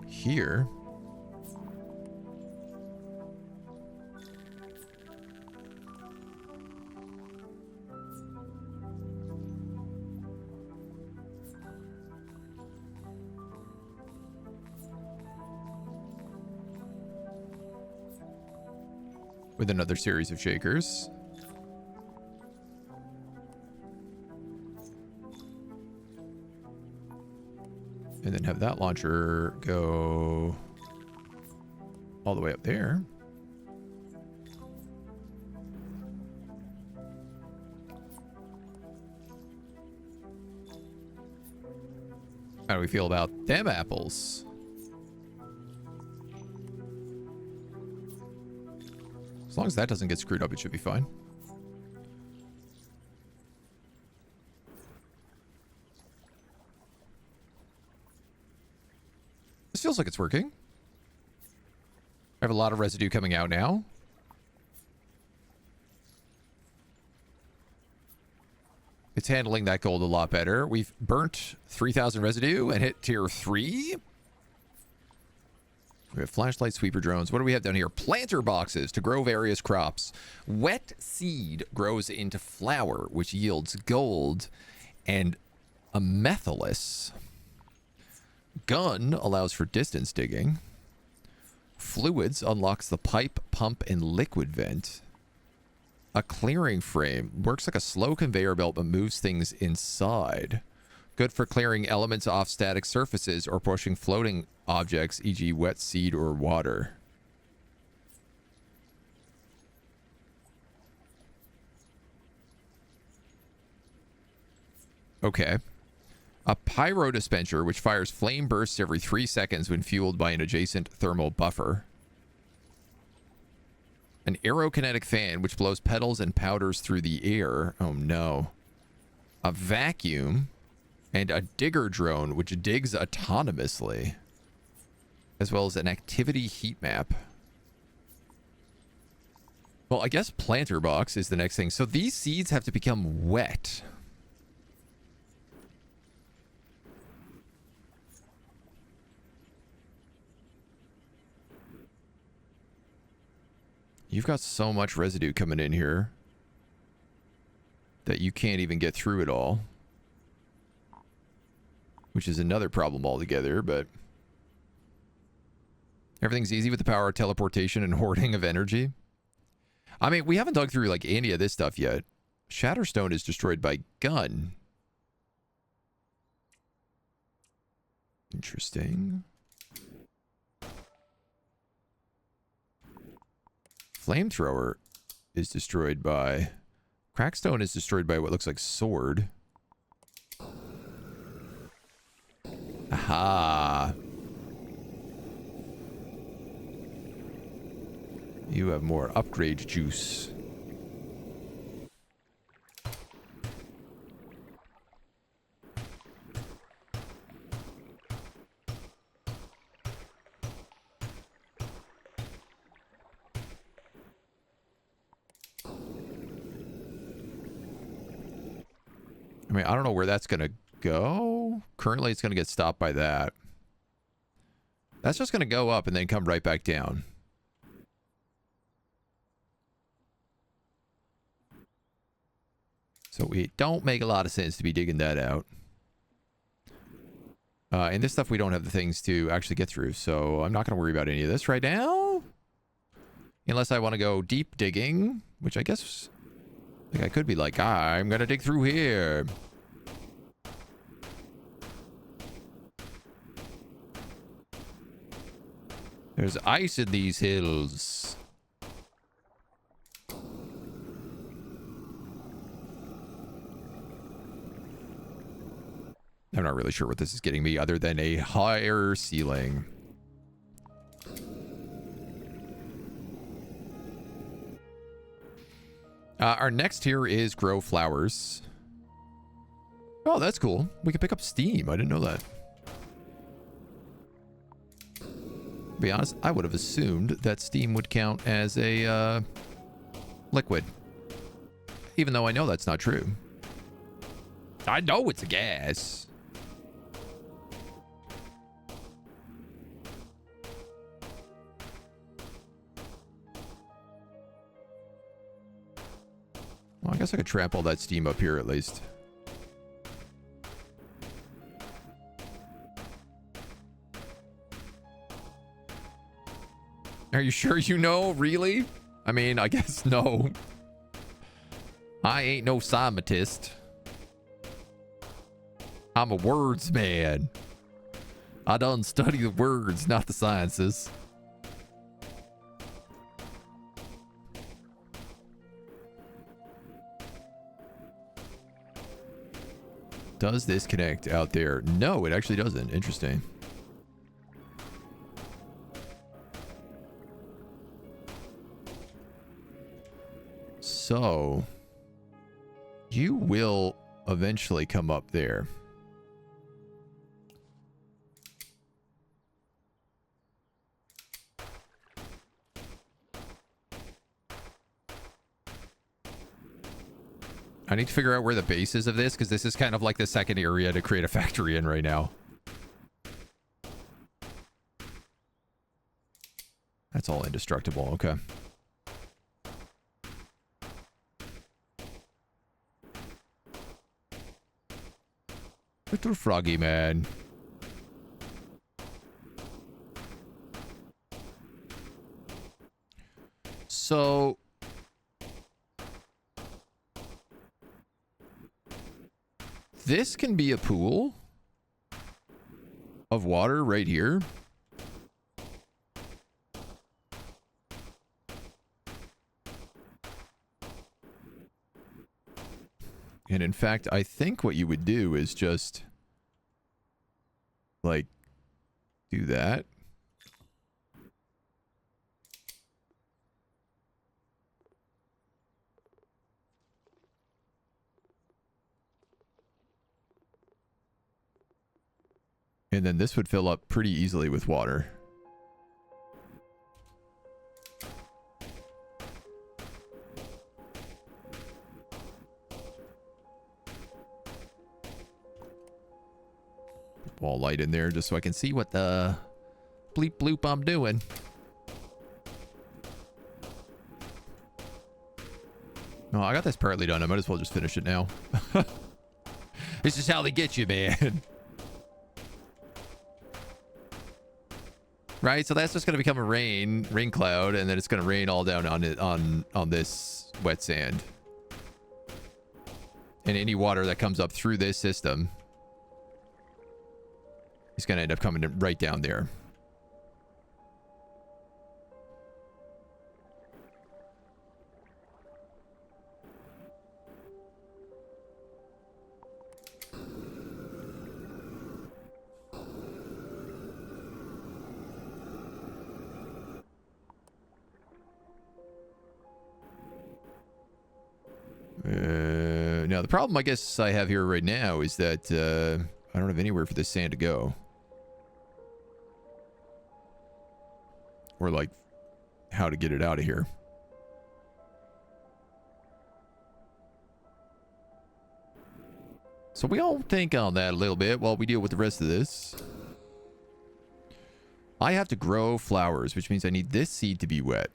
here. With another series of shakers. And then have that launcher go all the way up there. How do we feel about them apples? As long as that doesn't get screwed up, it should be fine. This feels like it's working. I have a lot of residue coming out now. It's handling that gold a lot better. We've burnt 3,000 residue and hit tier 3. We have flashlight, sweeper drones. What do we have down here? Planter boxes to grow various crops. Wet seed grows into flour, which yields gold and a methylus. Gun allows for distance digging. Fluids unlocks the pipe, pump, and liquid vent. A clearing frame works like a slow conveyor belt but moves things inside. Good for clearing elements off static surfaces or pushing floating objects, e.g. wet seed or water. Okay. A pyro dispenser, which fires flame bursts every 3 seconds when fueled by an adjacent thermal buffer. An aerokinetic fan, which blows petals and powders through the air. Oh, no. A vacuum. And a digger drone, which digs autonomously. As well as an activity heat map. Well, I guess planter box is the next thing. So these seeds have to become wet. You've got so much residue coming in here that you can't even get through it all. Which is another problem altogether, but everything's easy with the power of teleportation and hoarding of energy. I mean, we haven't dug through like any of this stuff yet. Shatterstone is destroyed by gun. Interesting. Flamethrower is destroyed by... Crackstone is destroyed by what looks like sword. Aha. You have more upgrade juice. I mean, I don't know where that's going to go. Currently, it's going to get stopped by that. That's just going to go up and then come right back down. So it don't make a lot of sense to be digging that out. And this stuff we don't have the things to actually get through, so I'm not going to worry about any of this right now. Unless I want to go deep digging, which I guess... Like I could be like, I'm going to dig through here. There's ice in these hills. I'm not really sure what this is getting me other than a higher ceiling. Our next tier is grow flowers. Oh, that's cool. We can pick up steam. I didn't know that. To be honest, I would have assumed that steam would count as a liquid. Even though I know that's not true. I know it's a gas. Well, I guess I could trap all that steam up here at least. Are you sure you know? Really? I mean, I guess no. I ain't no scientist. I'm a words man. I done study the words, not the sciences. Does this connect out there? No, it actually doesn't. Interesting. So, you will eventually come up there. I need to figure out where the base is of this, because this is kind of like the second area to create a factory in right now. That's all indestructible. Okay. Little froggy man. So this can be a pool of water right here. And in fact, I think what you would do is just like do that. And then this would fill up pretty easily with water. Wall light in there just so I can see what the bleep bloop I'm doing. No, I got this partly done. I might as well just finish it now. This is how they get you, man. Right, so that's just going to become a rain cloud, and then it's going to rain all down on it on this wet sand. And any water that comes up through this system is going to end up coming right down there. Now, the problem I guess I have here right now is that I don't have anywhere for this sand to go. Or, like, how to get it out of here. So we all think on that a little bit while we deal with the rest of this. I have to grow flowers, which means I need this seed to be wet.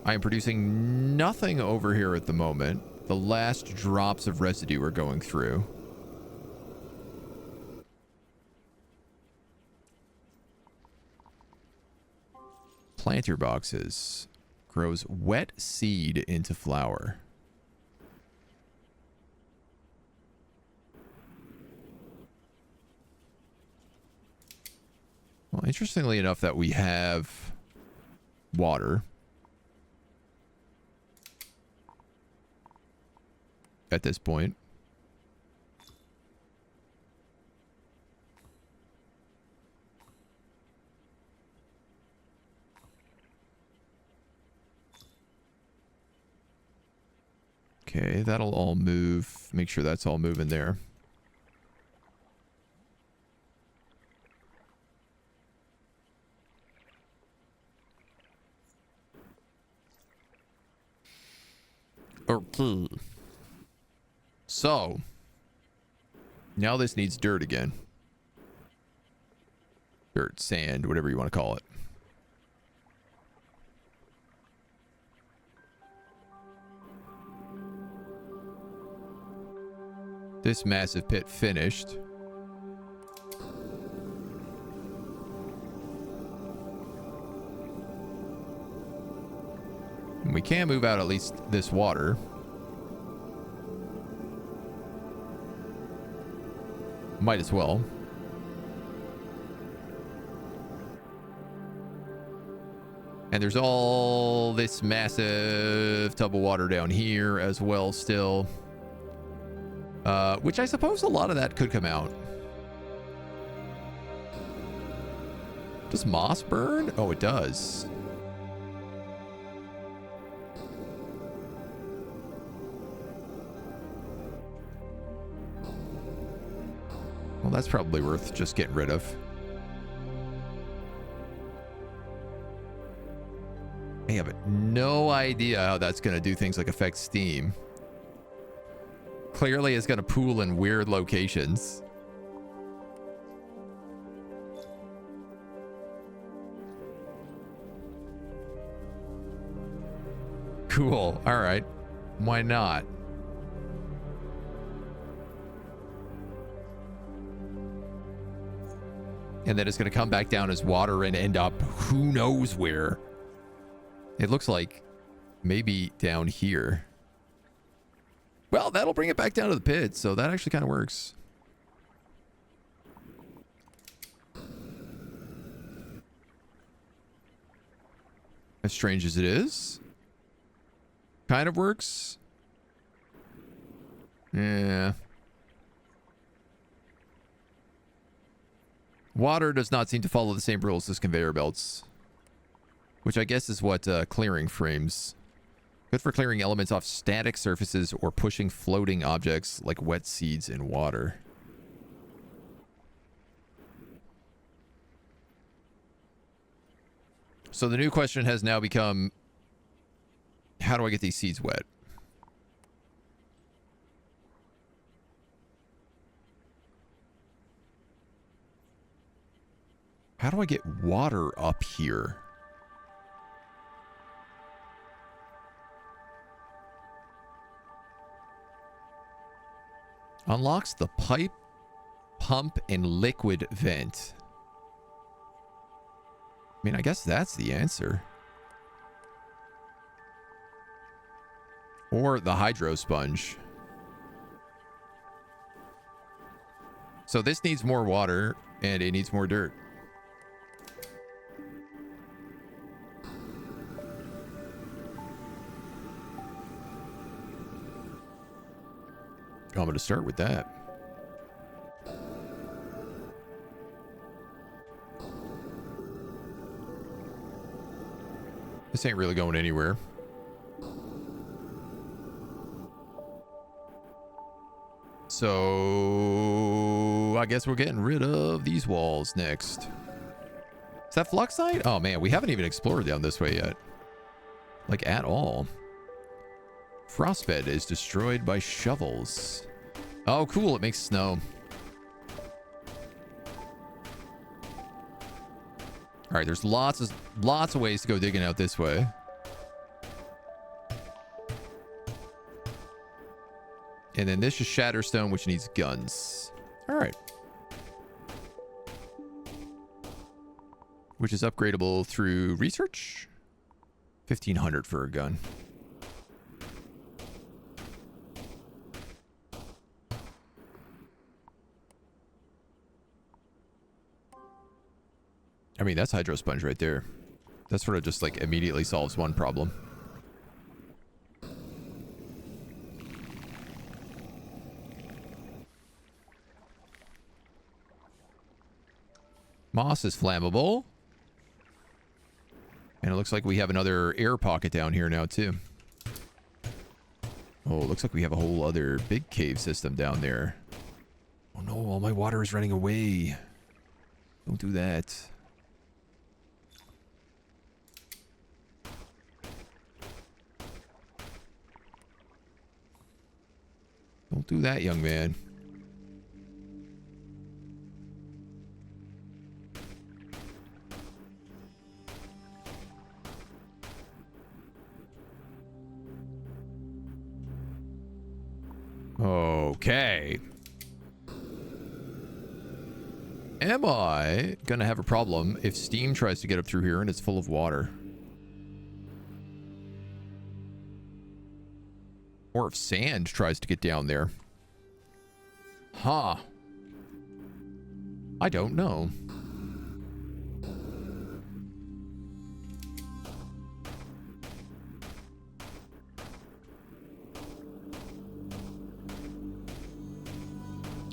I am producing nothing over here at the moment. The last drops of residue are going through. Planter boxes. Grows wet seed into flower. Well, interestingly enough that we have water at this point. Okay, that'll all move. Make sure that's all moving there. Okay. So, now this needs dirt again. Dirt, sand, whatever you want to call it. This massive pit finished. And we can move out at least this water. Might as well. And there's all this massive tub of water down here as well still. Which I suppose a lot of that could come out. Does moss burn? Oh, it does. Well, that's probably worth just getting rid of. I have no idea how that's going to do things like affect steam. Clearly, it's going to pool in weird locations. Cool. All right. Why not? And then it's going to come back down as water and end up who knows where. It looks like maybe down here. Well, that'll bring it back down to the pit, so that actually kind of works. As strange as it is. Kind of works. Yeah. Water does not seem to follow the same rules as conveyor belts. Which I guess is what clearing frames. Good for clearing elements off static surfaces or pushing floating objects like wet seeds in water. So the new question has now become, how do I get these seeds wet? How do I get water up here? Unlocks the pipe, pump, and liquid vent. I mean, I guess that's the answer. Or the hydro sponge. So this needs more water, and it needs more dirt. I'm going to start with that. This ain't really going anywhere. So I guess we're getting rid of these walls next. Is that fluxite? Oh man, we haven't even explored down this way yet. Like at all. Frostbed is destroyed by shovels. Oh, cool. It makes snow. All right, there's lots of ways to go digging out this way. And then this is Shatterstone, which needs guns. All right. Which is upgradable through research. 1,500 for a gun. I mean, that's hydro sponge right there. That sort of just like immediately solves one problem. Moss is flammable. And it looks like we have another air pocket down here now too. Oh, it looks like we have a whole other big cave system down there. Oh no, all my water is running away. Don't do that. Don't do that, young man. Okay. Am I gonna have a problem if steam tries to get up through here and it's full of water? Or if sand tries to get down there? Huh. I don't know.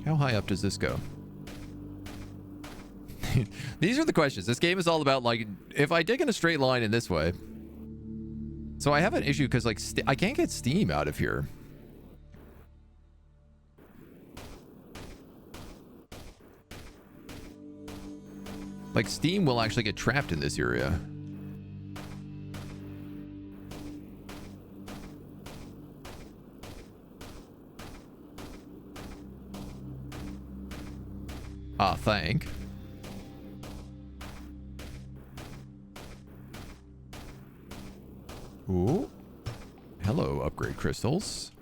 How high up does this go? These are the questions. This game is all about, like, if I dig in a straight line in this way. So I have an issue because, like, I can't get steam out of here. Like, steam will actually get trapped in this area. I think. Ooh. Hello, upgrade crystals.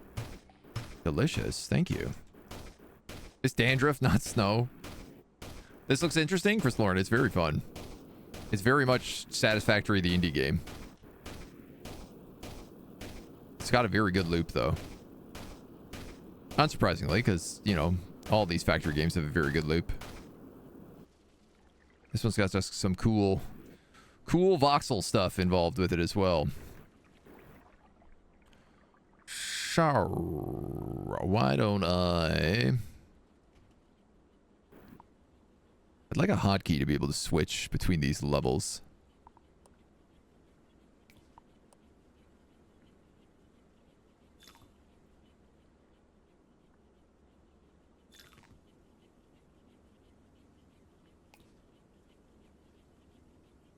Delicious. Thank you. It's dandruff, not snow. This looks interesting, Chris Lauren. It's very fun. It's very much Satisfactory, the indie game. It's got a very good loop, though. Unsurprisingly, because, you know, all these factory games have a very good loop. This one's got just some cool voxel stuff involved with it as well. Sure. Why don't I... I'd like a hotkey to be able to switch between these levels.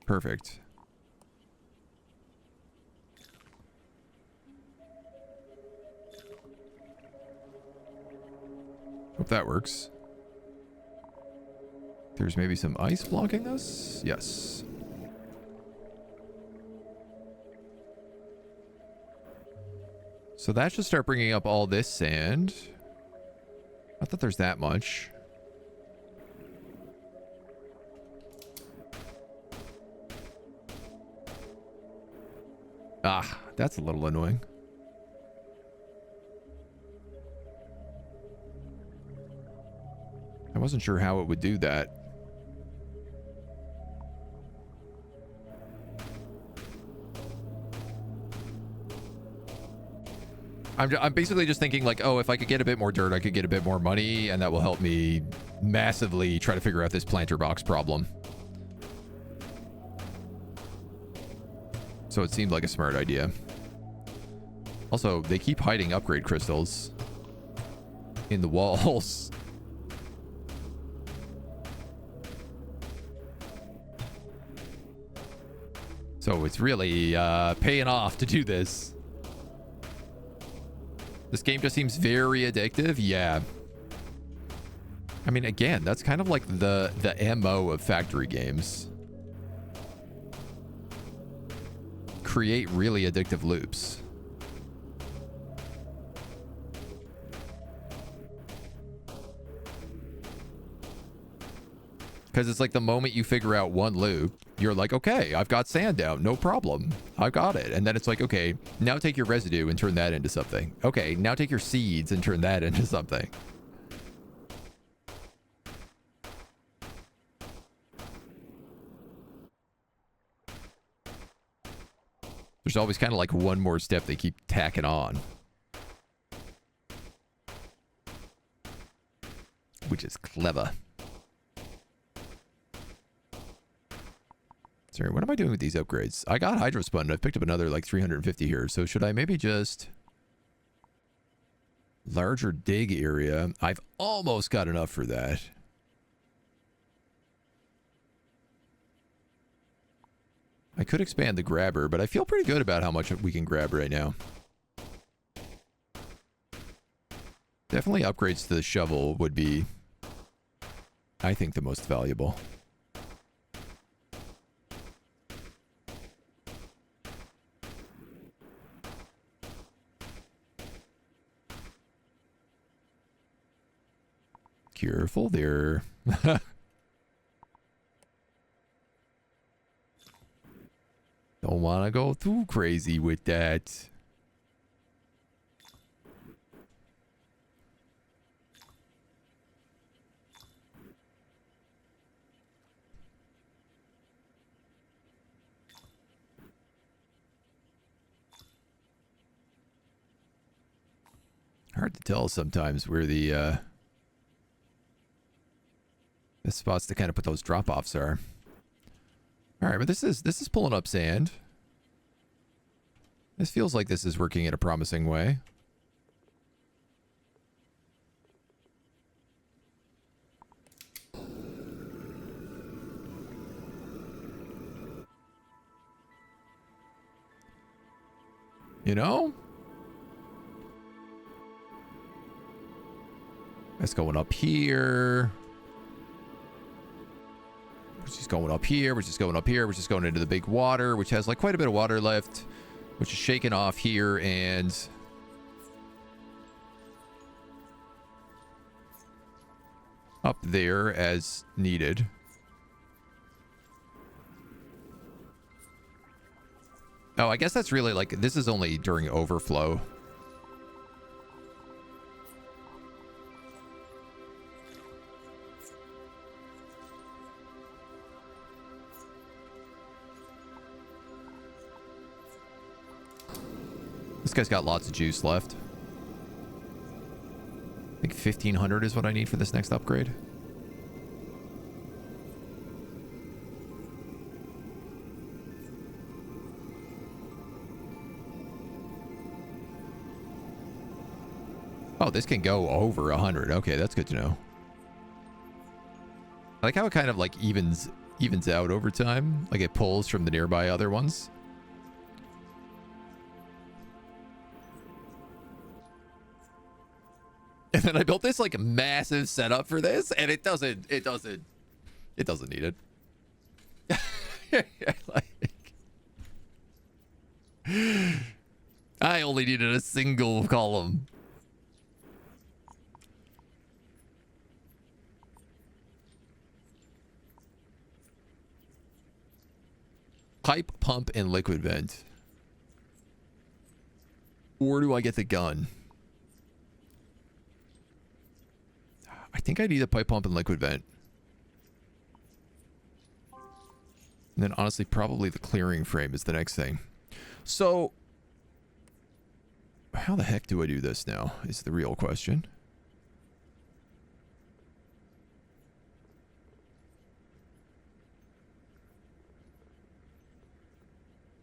Perfect. Hope that works. There's maybe some ice blocking us? Yes. So that should start bringing up all this sand. Not that there's that much. Ah, that's a little annoying. I wasn't sure how it would do that. I'm basically just thinking like, oh, if I could get a bit more dirt, I could get a bit more money, and that will help me massively try to figure out this planter box problem. So it seemed like a smart idea. Also, they keep hiding upgrade crystals in the walls. So it's really paying off to do this. This game just seems very addictive. Yeah. I mean, again, that's kind of like the MO of factory games. Create really addictive loops. Because it's like the moment you figure out one loop, you're like, okay, I've got sand down, no problem. I've got it. And then it's like, okay, now take your residue and turn that into something. Okay, now take your seeds and turn that into something. There's always kind of like one more step they keep tacking on. Which is clever. Sorry, what am I doing with these upgrades? I got Hydrospun. I've picked up another like 350 here. So should I maybe just... Larger dig area. I've almost got enough for that. I could expand the grabber, but I feel pretty good about how much we can grab right now. Definitely upgrades to the shovel would be, I think, the most valuable. Careful there. Don't want to go too crazy with that. Hard to tell sometimes where the spots to kind of put those drop-offs are. All right, but this is pulling up sand. This feels like this is working in a promising way. You know? That's going up here. is going up here, which is going up here, which is going into the big water, which has like quite a bit of water left, which is shaking off here and up there as needed. Oh, I guess that's really like, this is only during overflow. This guy's got lots of juice left. I think 1,500 is what I need for this next upgrade. Oh, this can go over 100. Okay, that's good to know. I like how it kind of like evens out over time. Like it pulls from the nearby other ones. And then I built this like massive setup for this, and it doesn't need it. Like, I only needed a single column. Pipe, pump, and liquid vent. Or do I get the gun? I think I need a pipe, pump, and liquid vent. And then honestly, probably the clearing frame is the next thing. So, how the heck do I do this now is the real question.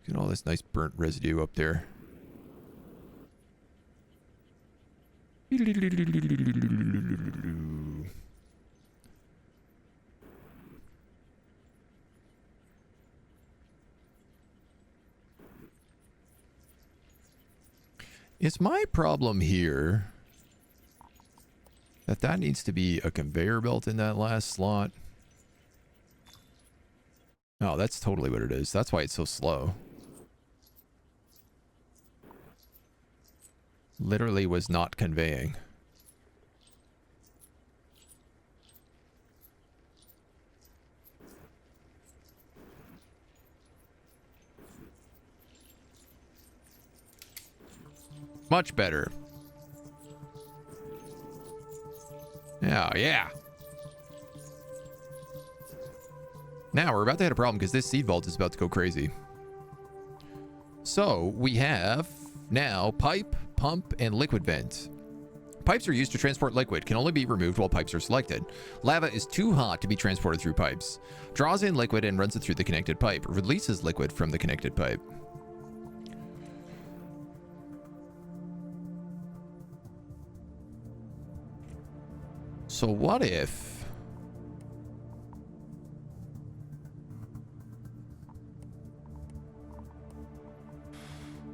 Get all this nice burnt residue up there. Is my problem here that needs to be a conveyor belt in that last slot? Oh, that's totally what it is. That's why it's so slow. Literally was not conveying. Much better. Yeah. Now we're about to hit a problem because this seed vault is about to go crazy. So we have now pipe, pump, and liquid vent. Pipes are used to transport liquid, can only be removed while pipes are selected. Lava is too hot to be transported through pipes. Draws in liquid and runs it through the connected pipe. Releases liquid from the connected pipe. So what if...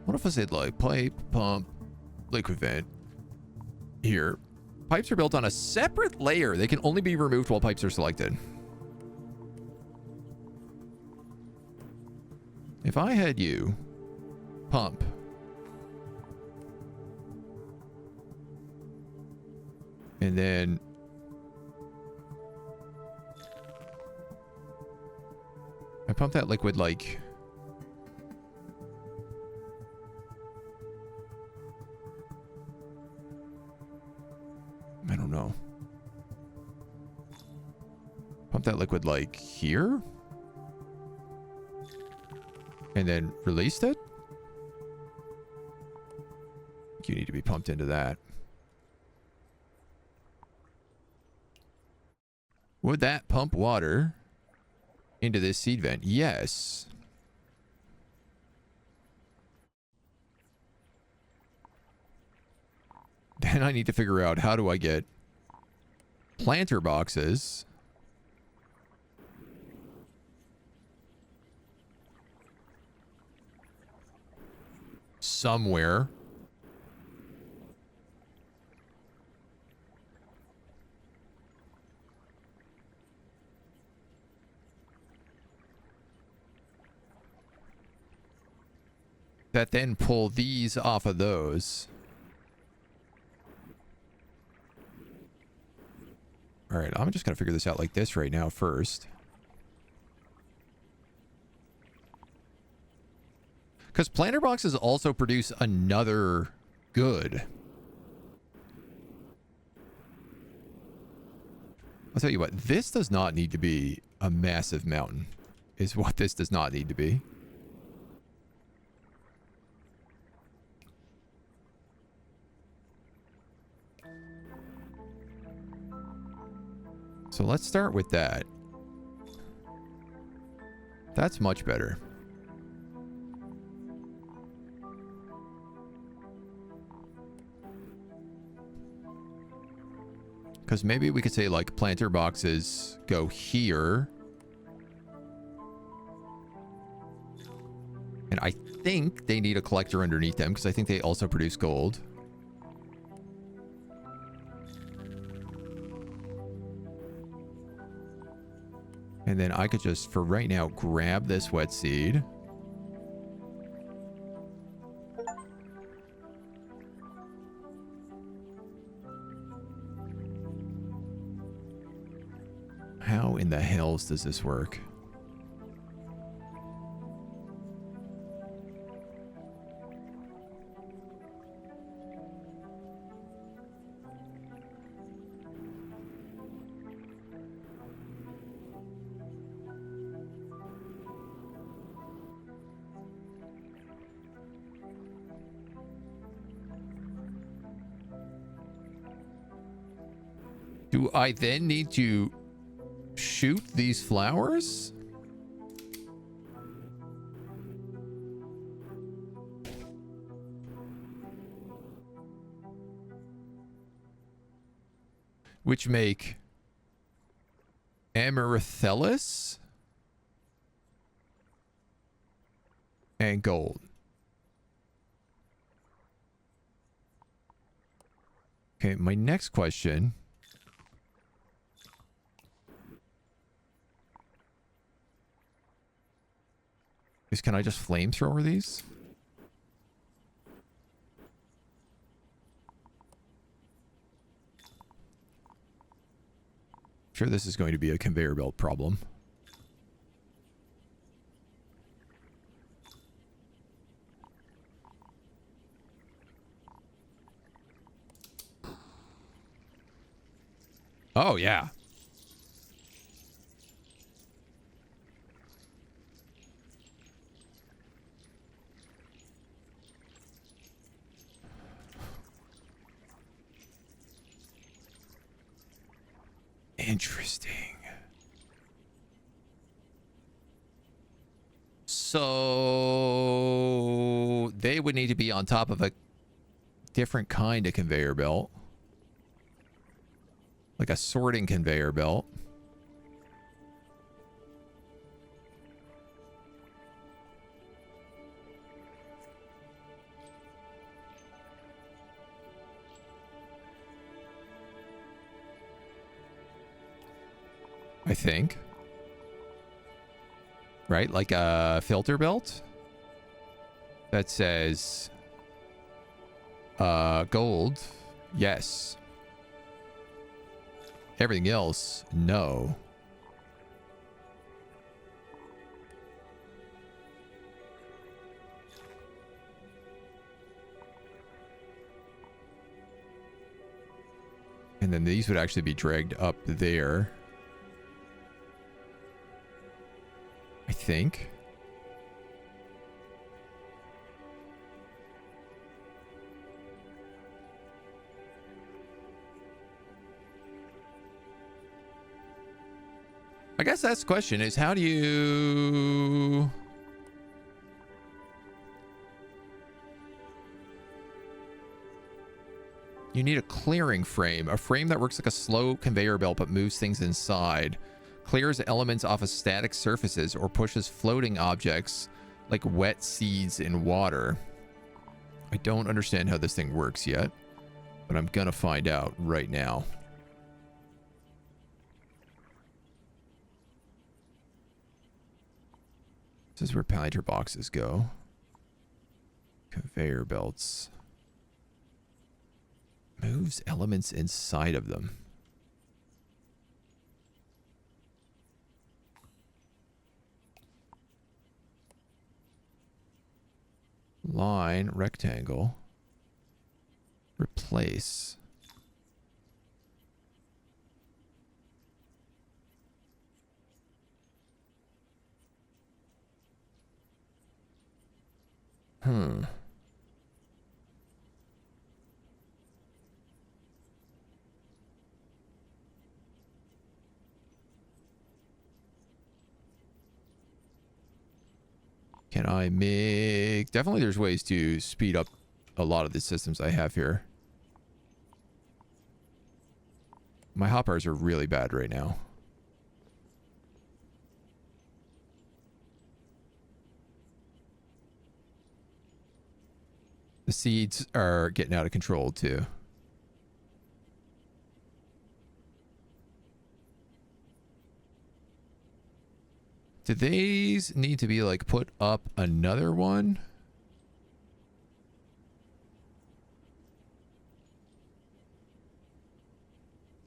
What if I said like pipe, pump, liquid vent here? Pipes are built on a separate layer. They can only be removed while pipes are selected. If I had you pump and then I pump that liquid like I don't know. Pump that liquid like here? And then released it? You need to be pumped into that. Would that pump water into this seed vent? Yes. Then I need to figure out how do I get planter boxes somewhere. that then pull these off of those. All right, I'm just going to figure this out like this right now first. Because planter boxes also produce another good. I'll tell you what, this does not need to be a massive mountain, is what this does not need to be. So let's start with that. That's much better. Because maybe we could say, like, planter boxes go here. And I think they need a collector underneath them, because I think they also produce gold. And then I could just, for right now, grab this wet seed. How in the hells does this work? Do I then need to shoot these flowers? Which make amaryllis and gold. Okay, my next question is, can I just flamethrower these? Sure, this is going to be a conveyor belt problem. Oh, yeah. Interesting. So they would need to be on top of a different kind of conveyor belt. Like a sorting conveyor belt. I think. Right? Like a filter belt that says gold. Yes. Everything else, no. And then these would actually be dragged up there. I think. I guess that's the question, is how do you... You need a clearing frame. A frame that works like a slow conveyor belt but moves things inside. Clears elements off of static surfaces or pushes floating objects like wet seeds in water. I don't understand how this thing works yet, but I'm gonna find out right now. This is where planter boxes go. Conveyor belts. Moves elements inside of them. Line, rectangle. Replace. Hmm. Can I make... Definitely there's ways to speed up a lot of the systems I have here. My hoppers are really bad right now. The seeds are getting out of control too. Do these need to be like put up another one?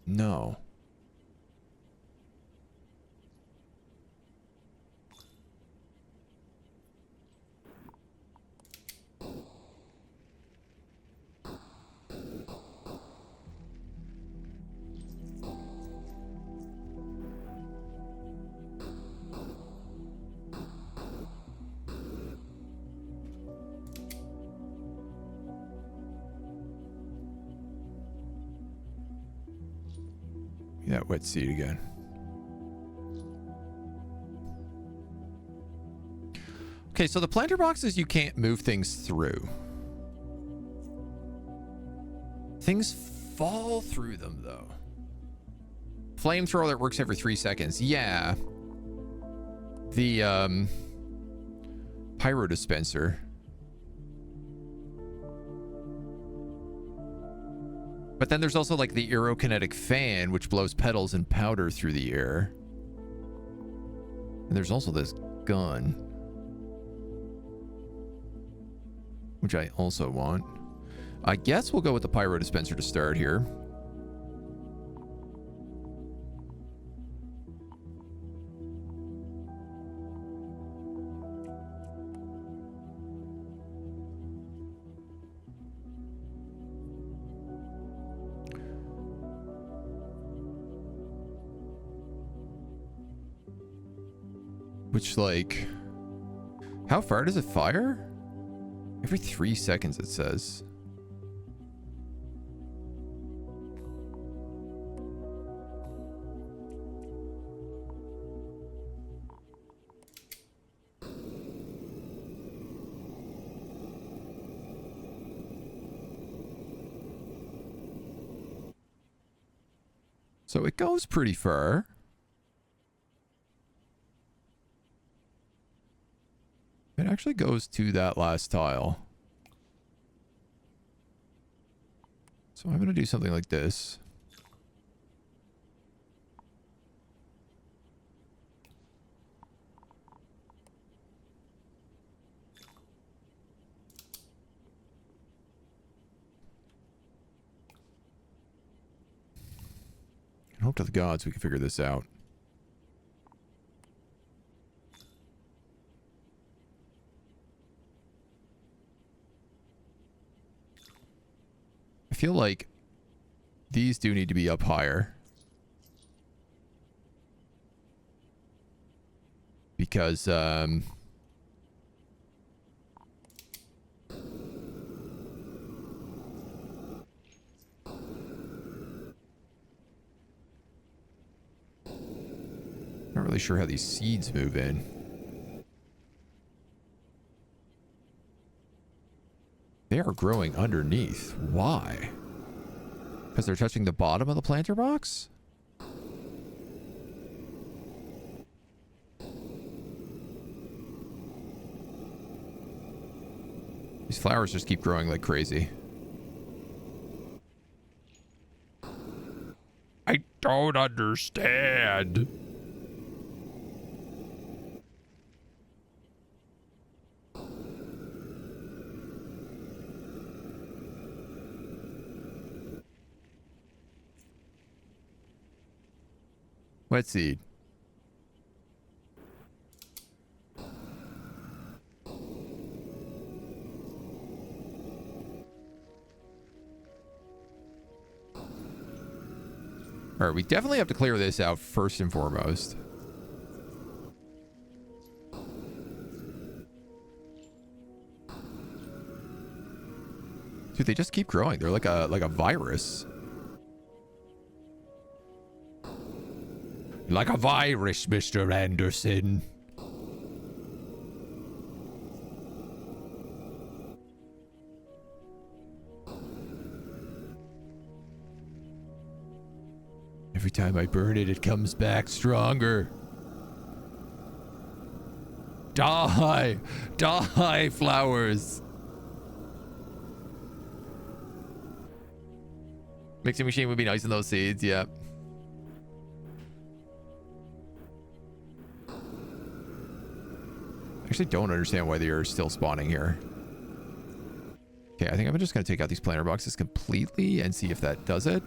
No. That wet seed again. Okay, so the planter boxes you can't move things through. Things fall through them though. Flamethrower that works every 3 seconds. Yeah. The pyro dispenser. But then there's also like the aerokinetic fan, which blows petals and powder through the air. And there's also this gun, which I also want. I guess we'll go with the pyro dispenser to start here. Which, like, how far does it fire? Every 3 seconds, it says. So it goes pretty far. It actually goes to that last tile. So I'm going to do something like this. And hope to the gods we can figure this out. I feel like these do need to be up higher. Because, not really sure how these seeds move in. They are growing underneath. Why? Because they're touching the bottom of the planter box? These flowers just keep growing like crazy. I don't understand. Wet seed. All right, we definitely have to clear this out first and foremost. Dude, they just keep growing. They're like a virus. Like a virus, Mr. Anderson. Every time I burn it, it comes back stronger. Die! Die, flowers! Mixing machine would be nice in those seeds, yeah. I actually don't understand why they are still spawning here. Okay, I think I'm just going to take out these planter boxes completely and see if that does it.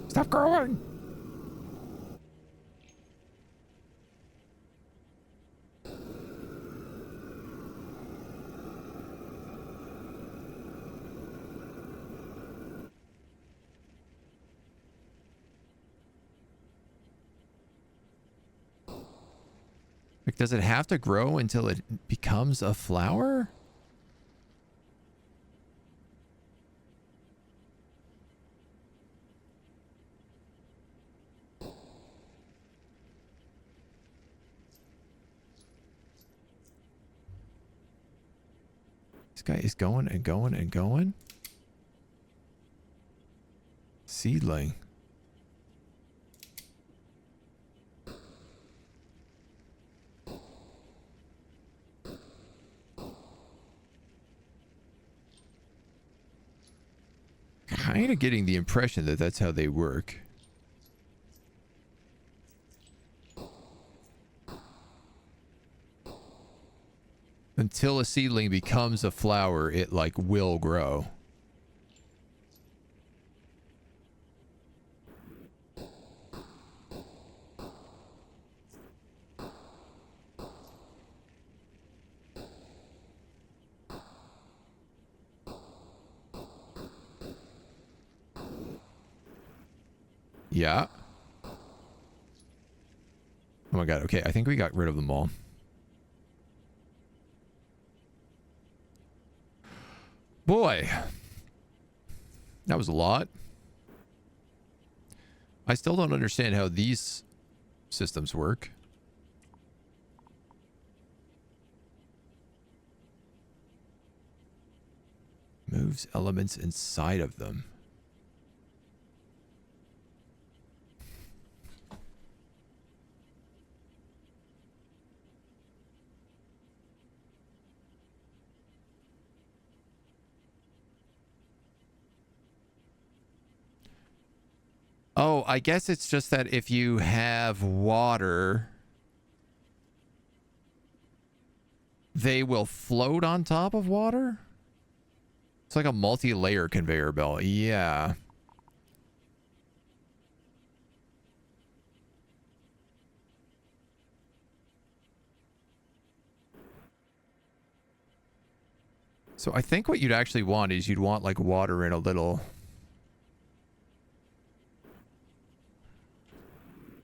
Stop growing! Like, does it have to grow until it becomes a flower? This guy is going and going and going. Seedling. Kind of getting the impression that that's how they work. Until a seedling becomes a flower, it like will grow. Yeah. Oh my god, okay, I think we got rid of them all. Boy, that was a lot. I still don't understand how these systems work. Moves elements inside of them. Oh, I guess it's just that if you have water, they will float on top of water? It's like a multi-layer conveyor belt. Yeah. So I think what you'd actually want is you'd want like water in a little...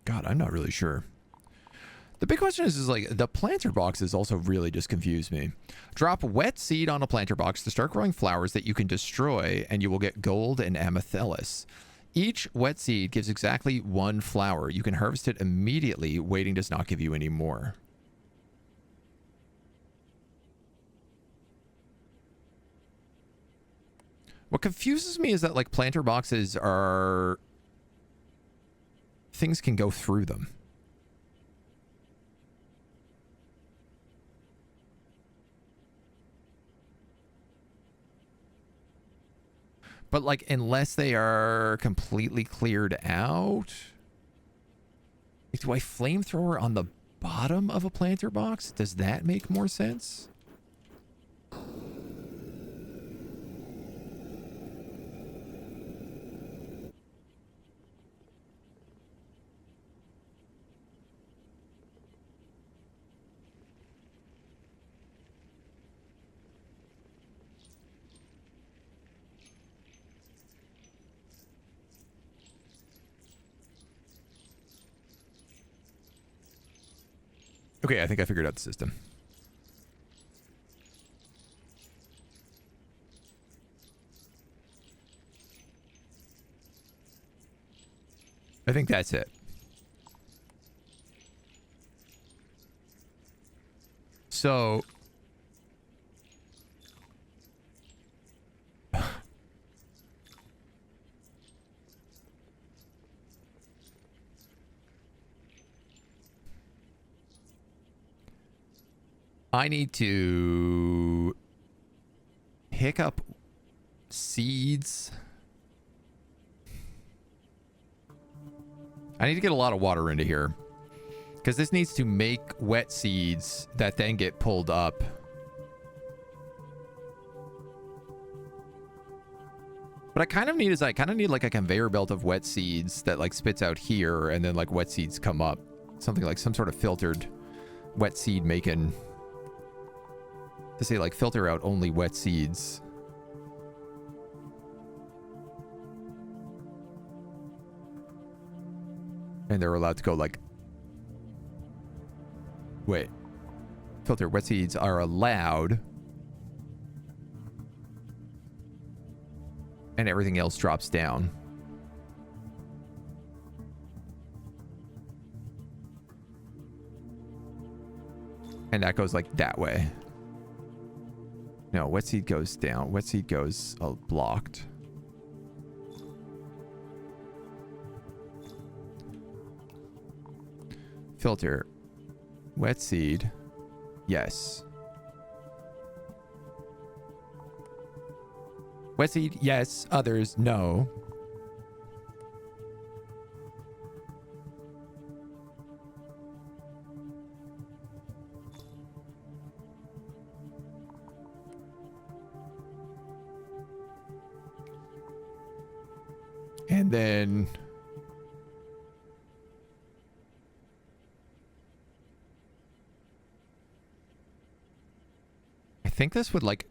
God, I'm not really sure. The big question is like, the planter boxes also really just confuse me. Drop wet seed on a planter box to start growing flowers that you can destroy, and you will get gold and amethyst. Each wet seed gives exactly one flower. You can harvest it immediately. Waiting does not give you any more. What confuses me is that like planter boxes are... things can go through them. But like, unless they are completely cleared out, do I flamethrower on the bottom of a planter box? Does that make more sense? Okay, I think I figured out the system. I think that's it. So I need to pick up seeds. I need to get a lot of water into here, because this needs to make wet seeds that then get pulled up. What I kind of need is I kind of need like a conveyor belt of wet seeds that like spits out here, and then like wet seeds come up. Something like some sort of filtered wet seed making, to say like filter out only wet seeds. And they're allowed to go like, wait, filter wet seeds are allowed, and everything else drops down. And that goes like that way. No, wet seed goes down. Wet seed goes blocked. Filter. Wet seed. Yes. Wet seed, yes. Others, no. And then I think this would like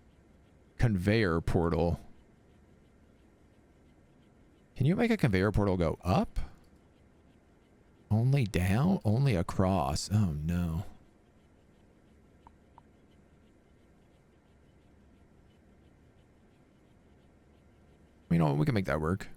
conveyor portal. Can you make a conveyor portal go up? Only down? Only across? Oh no. You know what? We can make that work.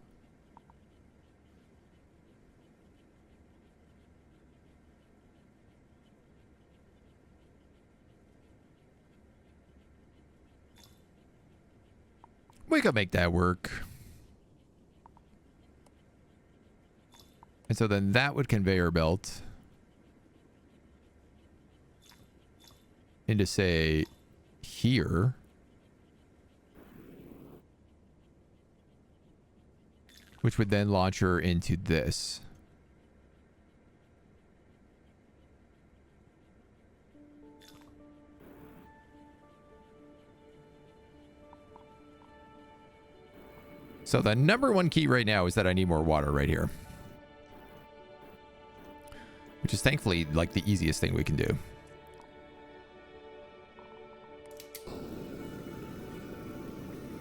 We could make that work. And so then that would conveyor belt into, say, here. Which would then launch her into this. So the number one key right now is that I need more water right here. Which is thankfully like the easiest thing we can do.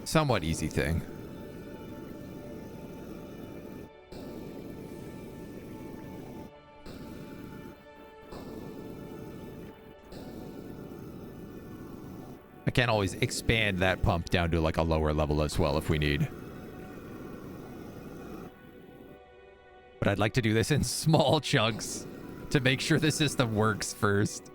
Somewhat easy thing. I can always expand that pump down to like a lower level as well if we need. But I'd like to do this in small chunks to make sure the system works first.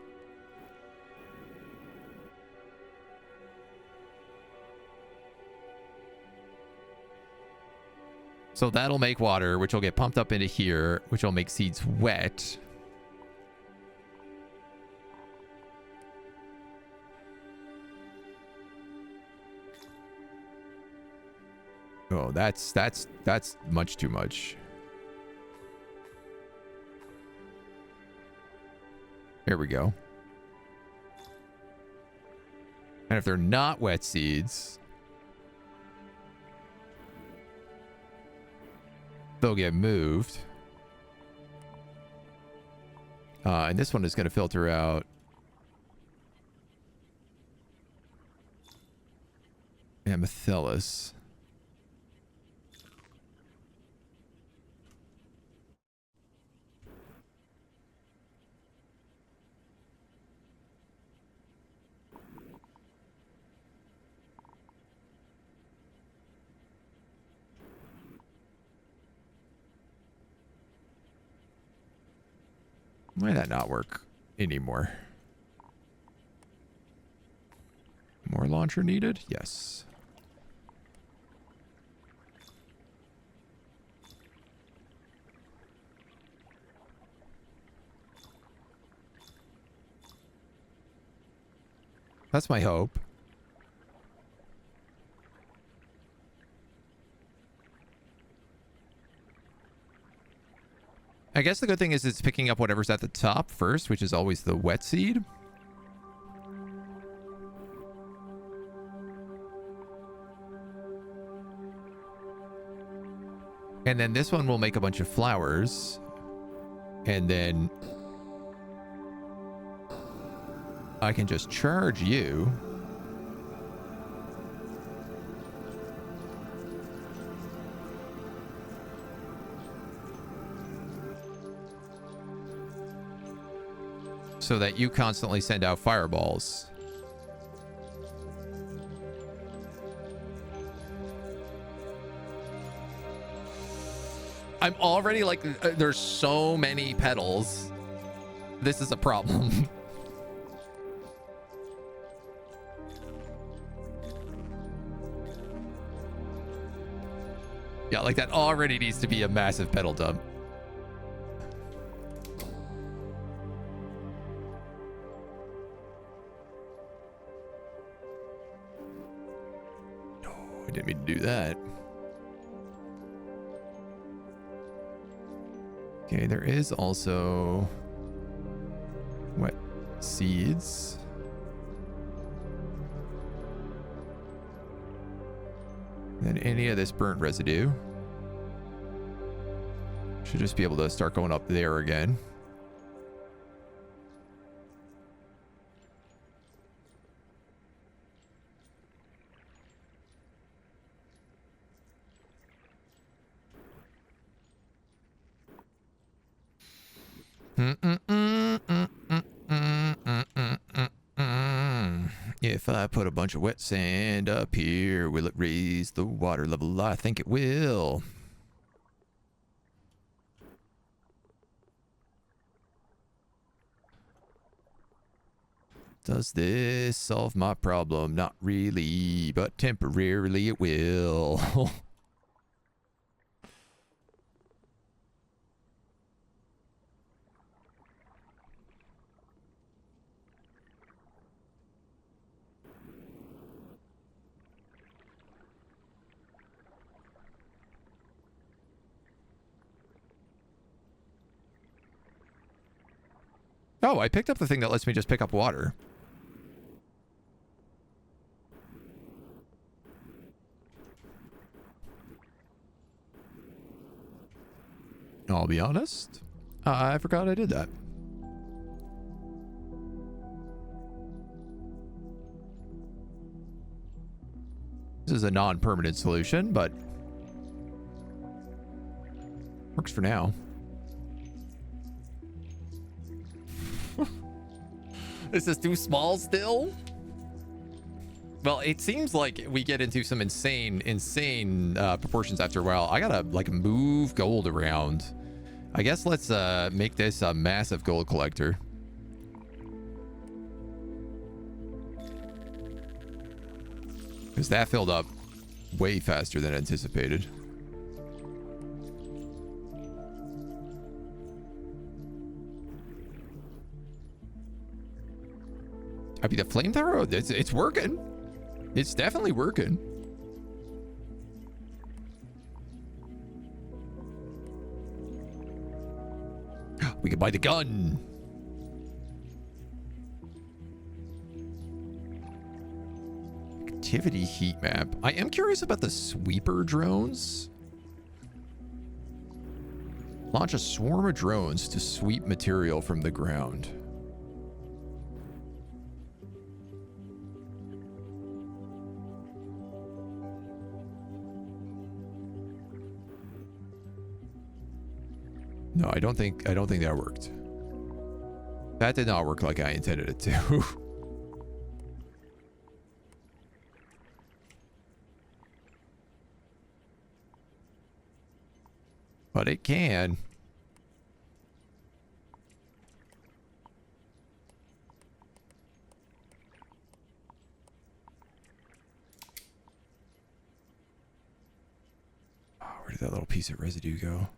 So that'll make water, which will get pumped up into here, which will make seeds wet. Oh, that's much too much. There we go. And if they're not wet seeds, they'll get moved. And this one is going to filter out Amethylus. Why did that not work anymore? More launcher needed? Yes. That's my hope. I guess the good thing is it's picking up whatever's at the top first, which is always the wet seed. And then this one will make a bunch of flowers. And then I can just charge you. So that you constantly send out fireballs. I'm already like, there's so many petals. This is a problem. Yeah, like that already needs to be a massive petal dump. I didn't mean to do that. Okay, there is also wet seeds. Then any of this burnt residue should just be able to start going up there again. If I put a bunch of wet sand up here, will it raise the water level? I think it will. Does this solve my problem? Not really, but temporarily it will. Oh, I picked up the thing that lets me just pick up water. I'll be honest, I forgot I did that. This is a non-permanent solution, but works for now. This is too small still? Well, it seems like we get into some insane proportions after a while. I gotta like move gold around. I guess let's make this a massive gold collector. Because that filled up way faster than anticipated. I mean, the flamethrower, it's working. It's definitely working. We can buy the gun. Activity heat map. I am curious about the sweeper drones. Launch a swarm of drones to sweep material from the ground. No, I don't think that worked. That did not work like I intended it to. But it can. Oh, where did that little piece of residue go?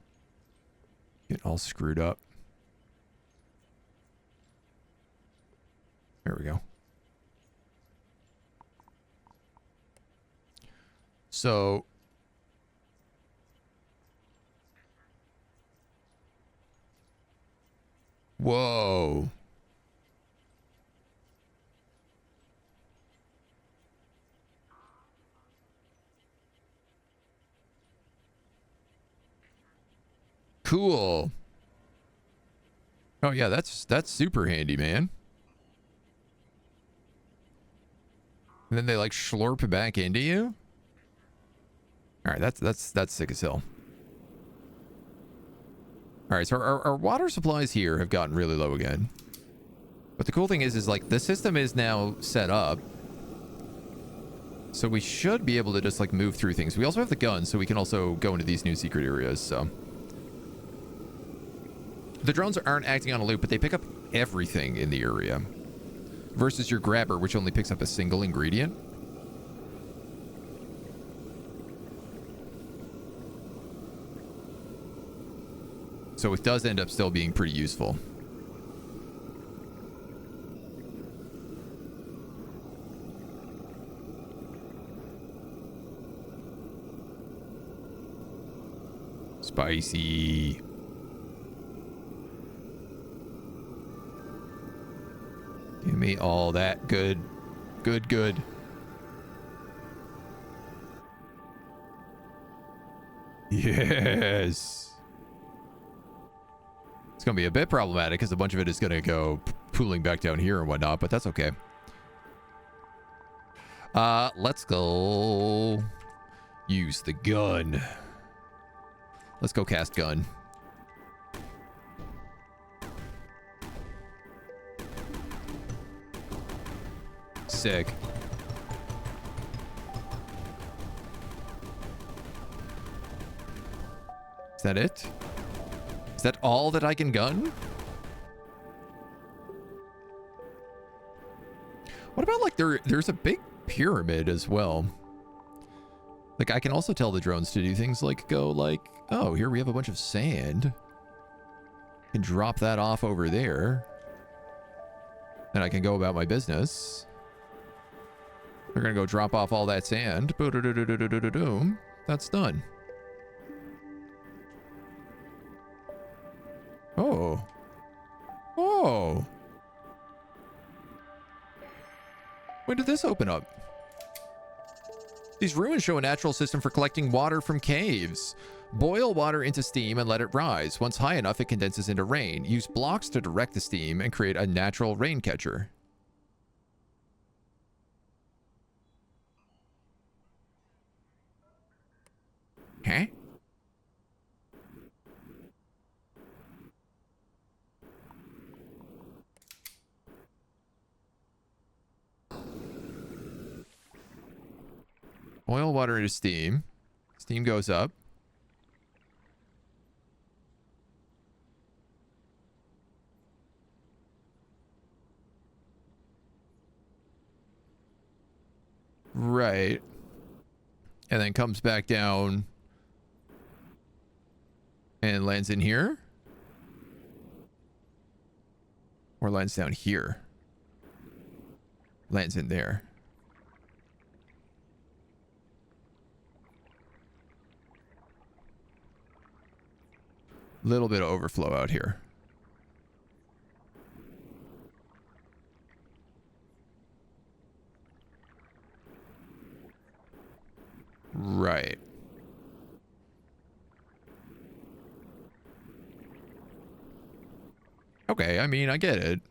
Getting all screwed up. There we go. So whoa. Cool. Oh yeah, that's super handy, man. And then they like slurp back into you. All right, that's sick as hell. All right, so our water supplies here have gotten really low again. But the cool thing is like the system is now set up. So we should be able to just like move through things. We also have the gun, so we can also go into these new secret areas, so. The drones aren't acting on a loop, but they pick up everything in the area. Versus your grabber, which only picks up a single ingredient. So it does end up still being pretty useful. Spicy. Give me all that good. Good. Yes. It's going to be a bit problematic because a bunch of it is going to go pooling back down here and whatnot, but that's okay. Let's go use the gun. Let's go cast gun. Sick. Is that it? Is that all that I can gun? What about like there's a big pyramid as well. Like I can also tell the drones to do things like go like, oh, here we have a bunch of sand. Can drop that off over there. And I can go about my business. We're gonna go drop off all that sand. That's done. Oh. Oh. When did this open up? These ruins show a natural system for collecting water from caves. Boil water into steam and let it rise. Once high enough, it condenses into rain. Use blocks to direct the steam and create a natural rain catcher. Huh? Boil water into steam. Steam goes up. Right. And then comes back down and lands in here. Or lands down here. Lands in there. Little bit of overflow out here. Right. Okay, I mean, I get it.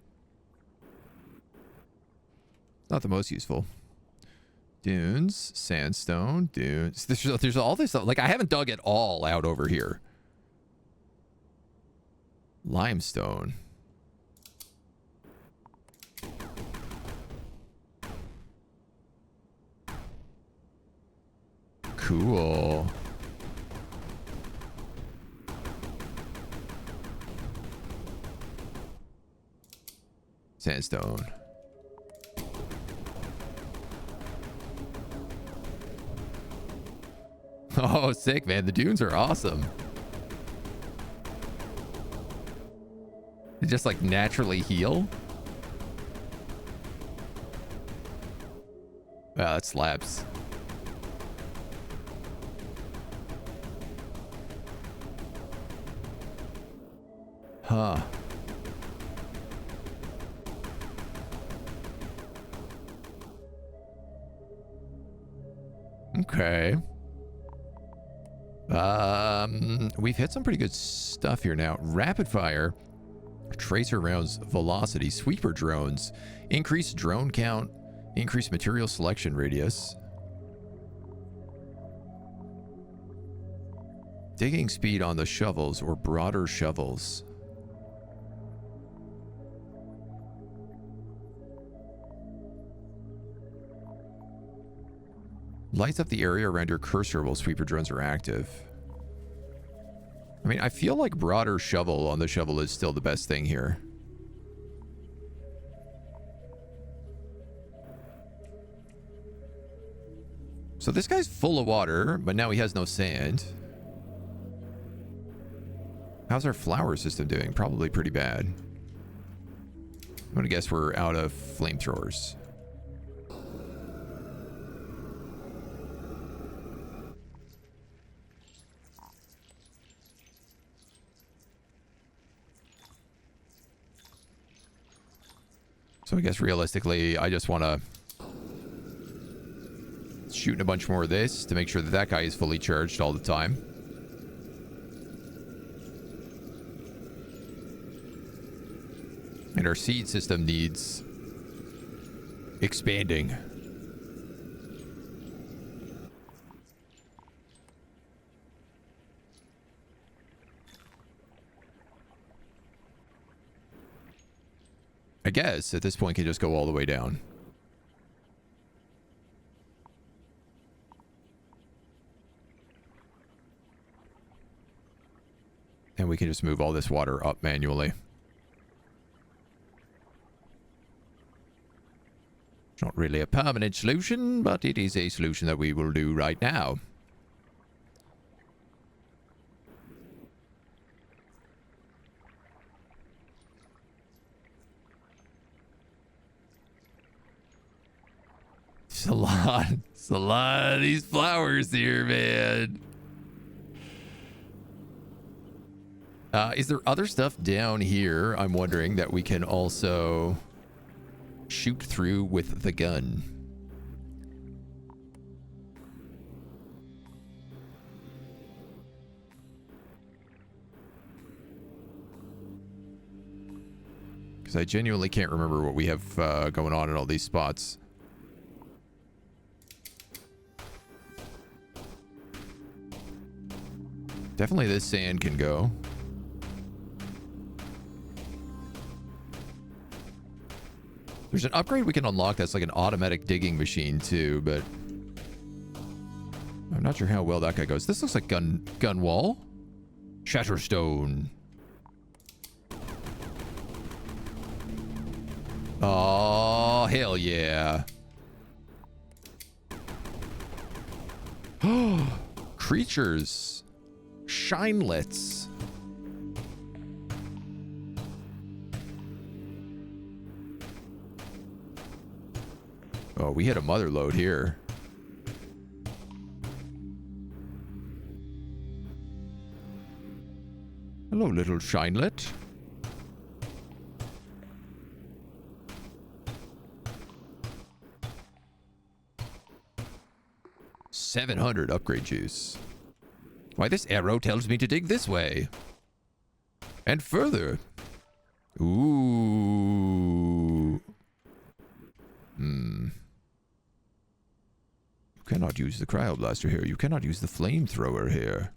Not the most useful. Dunes, sandstone, dunes. There's all this stuff. Like, I haven't dug it all out over here. Limestone. Cool. Sandstone. Oh, sick, man. The dunes are awesome. They just like naturally heal. Wow, that slaps. Huh. Okay. We've hit some pretty good stuff here now. Rapid fire, tracer rounds, velocity, sweeper drones, increased drone count, increased material selection radius, digging speed on the shovels or broader shovels. Lights up the area around your cursor while sweeper drones are active. I mean, I feel like broader shovel on the shovel is still the best thing here. So this guy's full of water, but now he has no sand. How's our flower system doing? Probably pretty bad. I'm gonna guess we're out of flamethrowers. So I guess realistically, I just want to shoot a bunch more of this to make sure that that guy is fully charged all the time. And our seed system needs expanding. I guess at this point can just go all the way down. And we can just move all this water up manually. It's not really a permanent solution, but it is a solution that we will do right now. It's a lot of these flowers here, man. Is there other stuff down here, I'm wondering, that we can also shoot through with the gun? Because I genuinely can't remember what we have going on in all these spots. Definitely this sand can go. There's an upgrade we can unlock that's like an automatic digging machine too, but I'm not sure how well that guy goes. This looks like gun wall. Shatterstone. Oh, hell yeah. Creatures. Shinelets. Oh, we hit a mother load here. Hello, little shinelet. 700 upgrade juice. Why, this arrow tells me to dig this way. And further. Ooh. You cannot use the cryoblaster here. You cannot use the flamethrower here.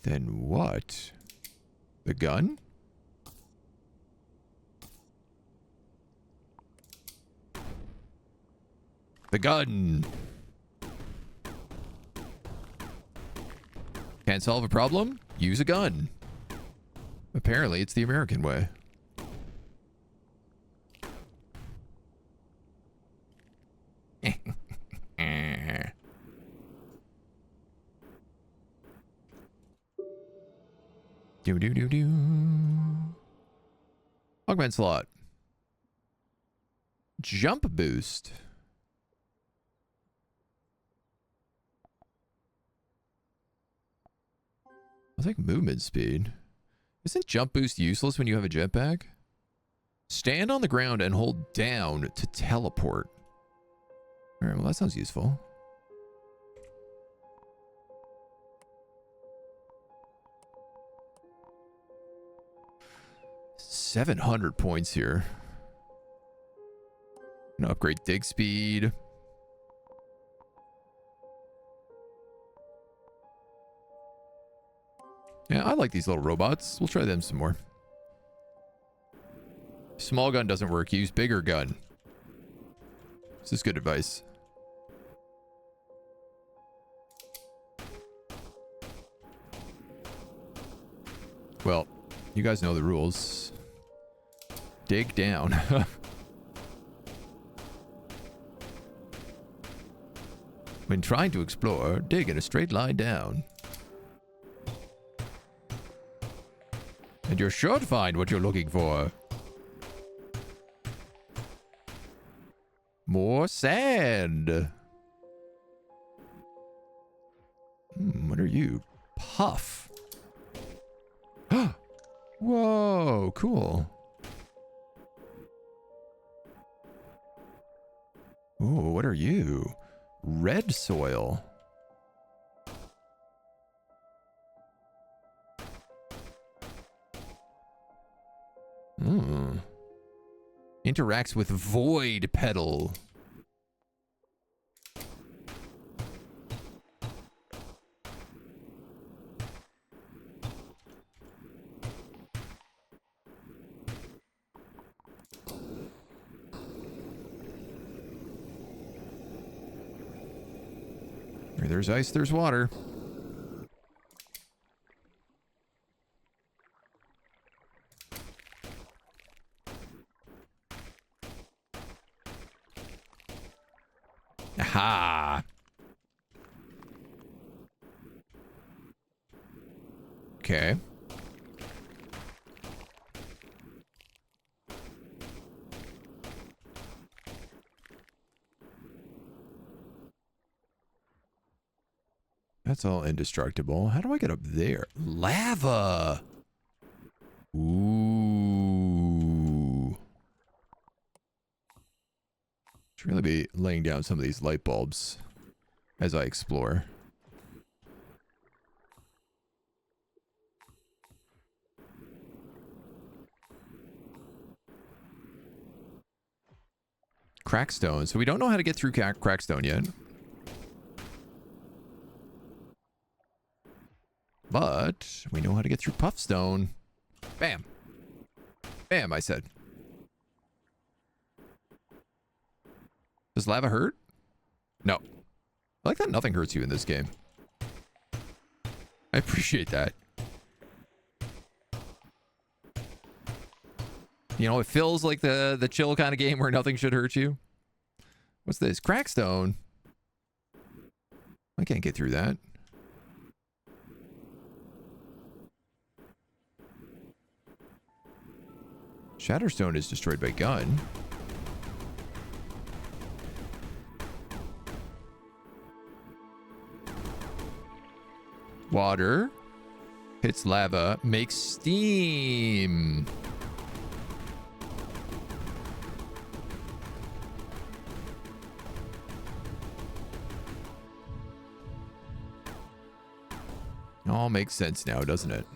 Then what? The gun? The gun! Can't solve a problem? Use a gun. Apparently, it's the American way. Do. Augment slot. Jump boost. I think movement speed. Isn't jump boost useless when you have a jetpack? Stand on the ground and hold down to teleport. Alright, well that sounds useful. $700 points here. Gonna upgrade dig speed. Yeah, I like these little robots. We'll try them some more. Small gun doesn't work. Use bigger gun. This is good advice. Well, you guys know the rules. Dig down. When trying to explore, dig in a straight line down. And you're sure to find what you're looking for. More sand. What are you? Puff. Whoa, cool. Oh, what are you? Red soil. Interacts with void pedal. Where there's ice, there's water. Aha. Okay. That's all indestructible. How do I get up there? Lava. Ooh. Should really be laying down some of these light bulbs as I explore. Crackstone. So we don't know how to get through Crackstone yet. But we know how to get through Puffstone. Bam. Bam, I said. Does lava hurt? No. I like that nothing hurts you in this game. I appreciate that. You know, it feels like the chill kind of game where nothing should hurt you. What's this? Crackstone. I can't get through that. Shatterstone is destroyed by gun. Water. Hits lava, makes steam. All makes sense now, doesn't it?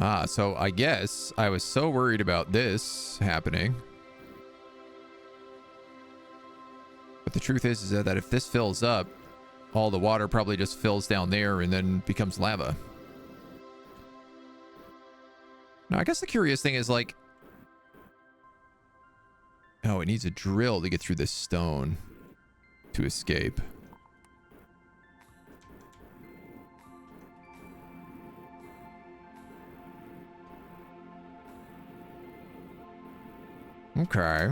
Ah, so I guess I was so worried about this happening. But the truth is that if this fills up, all the water probably just fills down there and then becomes lava. Now, I guess the curious thing is like... Oh, it needs a drill to get through this stone to escape. Okay.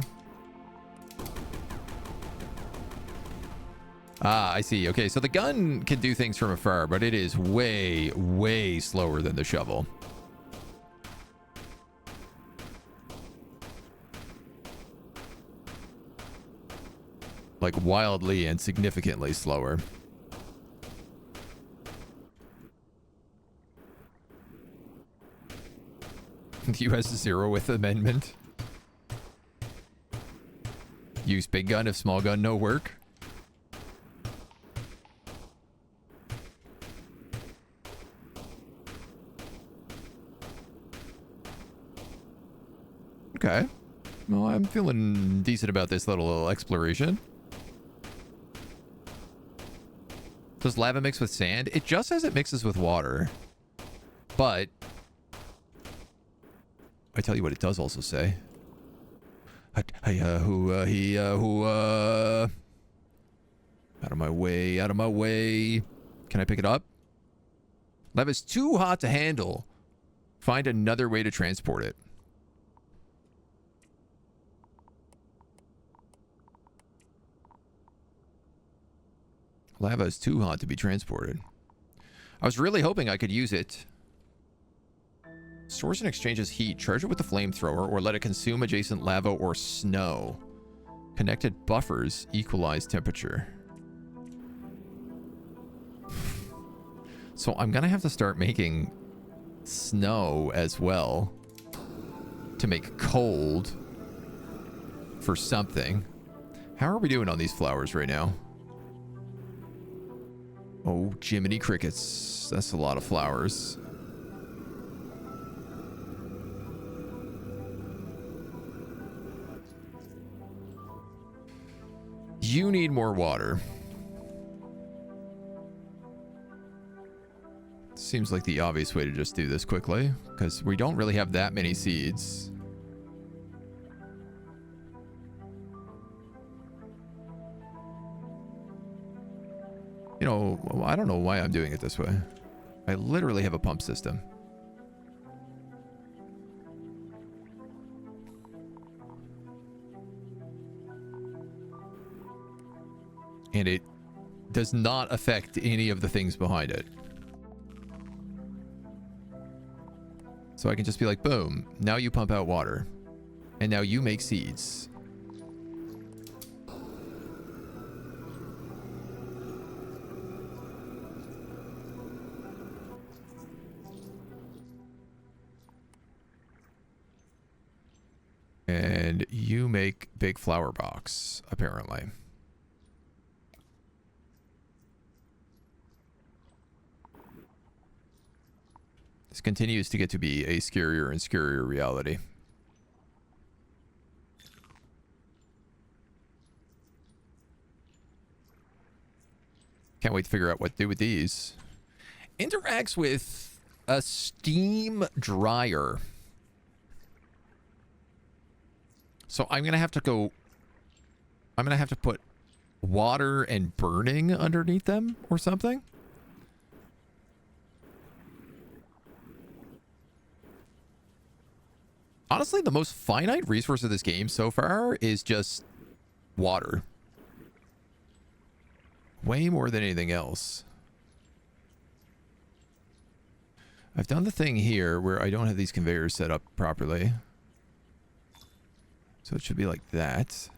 Ah, I see. Okay, so the gun can do things from afar, but it is way, way slower than the shovel. Like wildly and significantly slower. The US 0th Amendment. Use big gun if small gun no work. Okay. Well, I'm feeling decent about this little exploration. Does lava mix with sand? It just says it mixes with water. But I tell you what it does also say. Out of my way, out of my way. Can I pick it up? Lava's too hot to handle. Find another way to transport it. Lava is too hot to be transported. I was really hoping I could use it. Stores and exchanges heat. Charge it with the flamethrower or let it consume adjacent lava or snow. Connected buffers equalize temperature. So I'm going to have to start making snow as well to make cold for something. How are we doing on these flowers right now? Oh, Jiminy Crickets. That's a lot of flowers. You need more water. Seems like the obvious way to just do this quickly, because we don't really have that many seeds. You know, I don't know why I'm doing it this way. I literally have a pump system. And it does not affect any of the things behind it. So I can just be like, boom, now you pump out water. And now you make seeds. And you make big flower box, apparently. This continues to get to be a scarier and scarier reality. Can't wait to figure out what to do with these. Interacts with a steam dryer. So I'm going to have to go... I'm going to have to put water and burning underneath them or something. Honestly, the most finite resource of this game so far is just water. Way more than anything else. I've done the thing here where I don't have these conveyors set up properly. So it should be like that.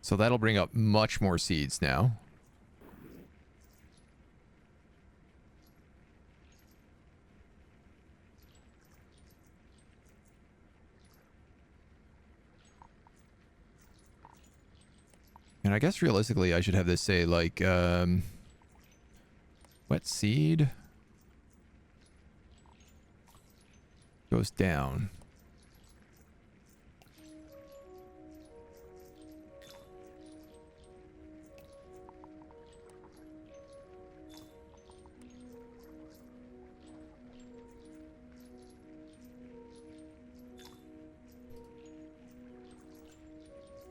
So that'll bring up much more seeds now. And I guess realistically I should have this say like wet seed goes down.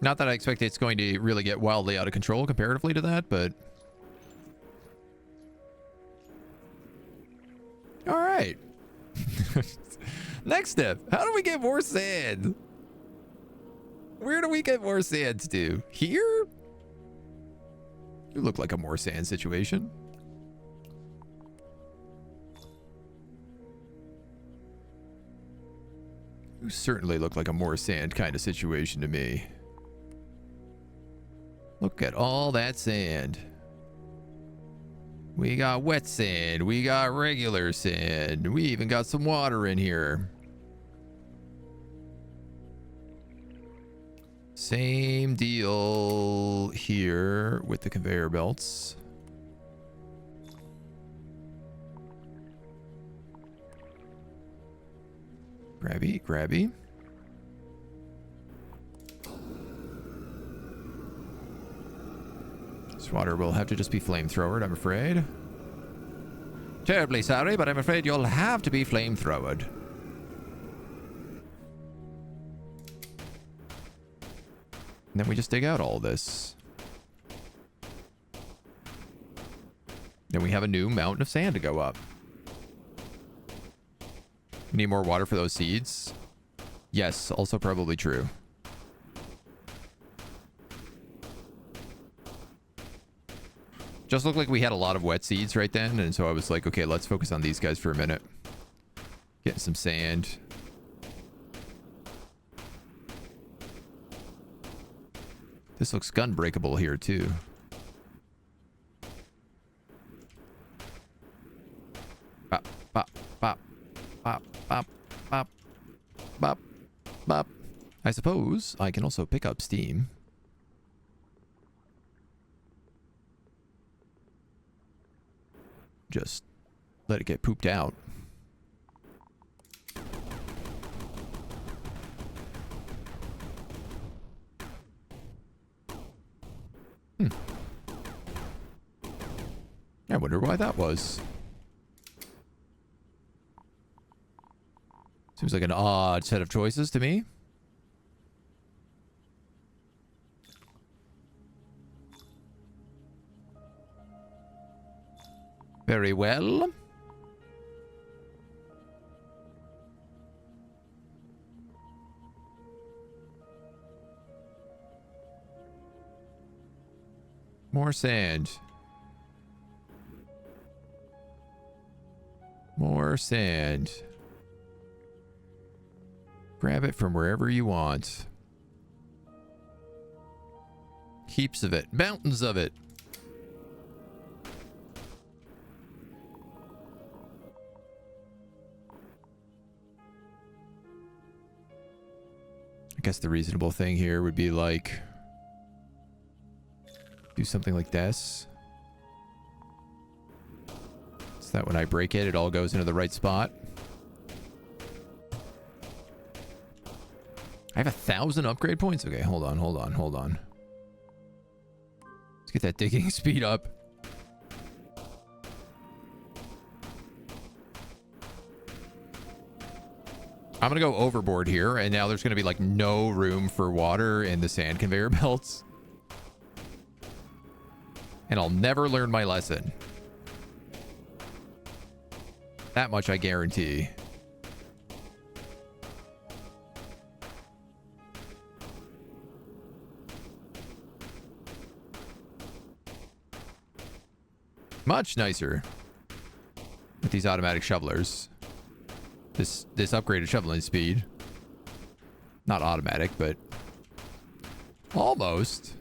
Not that I expect it's going to really get wildly out of control comparatively to that, but... Alright. Next step. How do we get more sand? Where do we get more sand to? Here? You look like a more sand situation. You certainly look like a more sand kind of situation to me. Look at all that sand. We got wet sand. We got regular sand. We even got some water in here. Same deal here with the conveyor belts. Grabby, grabby. This water will have to just be flamethrowered, I'm afraid. Terribly sorry, but I'm afraid you'll have to be flamethrowered. And then we just dig out all this. Then we have a new mountain of sand to go up. We need more water for those seeds. Yes, also probably true. Just looked like we had a lot of wet seeds right then, and so I was like, okay, let's focus on these guys for a minute. Getting some sand. This looks gun breakable here too. Bop, bop, bop, bop, bop, bop, bop, bop. I suppose I can also pick up steam. Just let it get pooped out. I wonder why that was. Seems like an odd set of choices to me. Very well. More sand. More sand. Grab it from wherever you want. Heaps of it. Mountains of it. I guess the reasonable thing here would be like do something like this. So that when I break it, it all goes into the right spot. I have 1,000 upgrade points? Okay, hold on. Let's get that digging speed up. I'm gonna go overboard here, and now there's gonna be like no room for water in the sand conveyor belts. And I'll never learn my lesson. That much I guarantee. Much nicer with these automatic shovelers. This upgraded shoveling speed. Not automatic, but almost.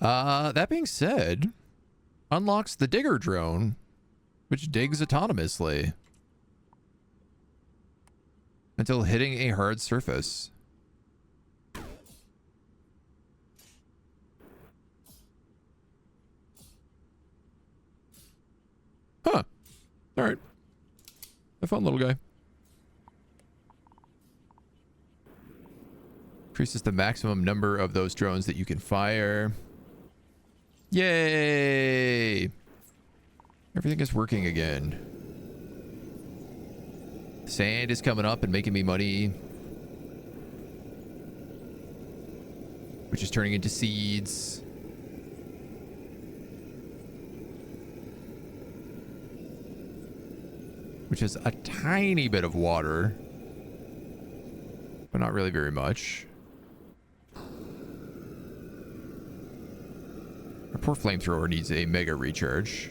That being said, unlocks the digger drone, which digs autonomously until hitting a hard surface. Huh. All right. A fun little guy. Increases the maximum number of those drones that you can fire. Yay! Everything is working again. Sand is coming up and making me money. Which is turning into seeds. Which is a tiny bit of water. But not really very much. Our poor flamethrower needs a mega recharge.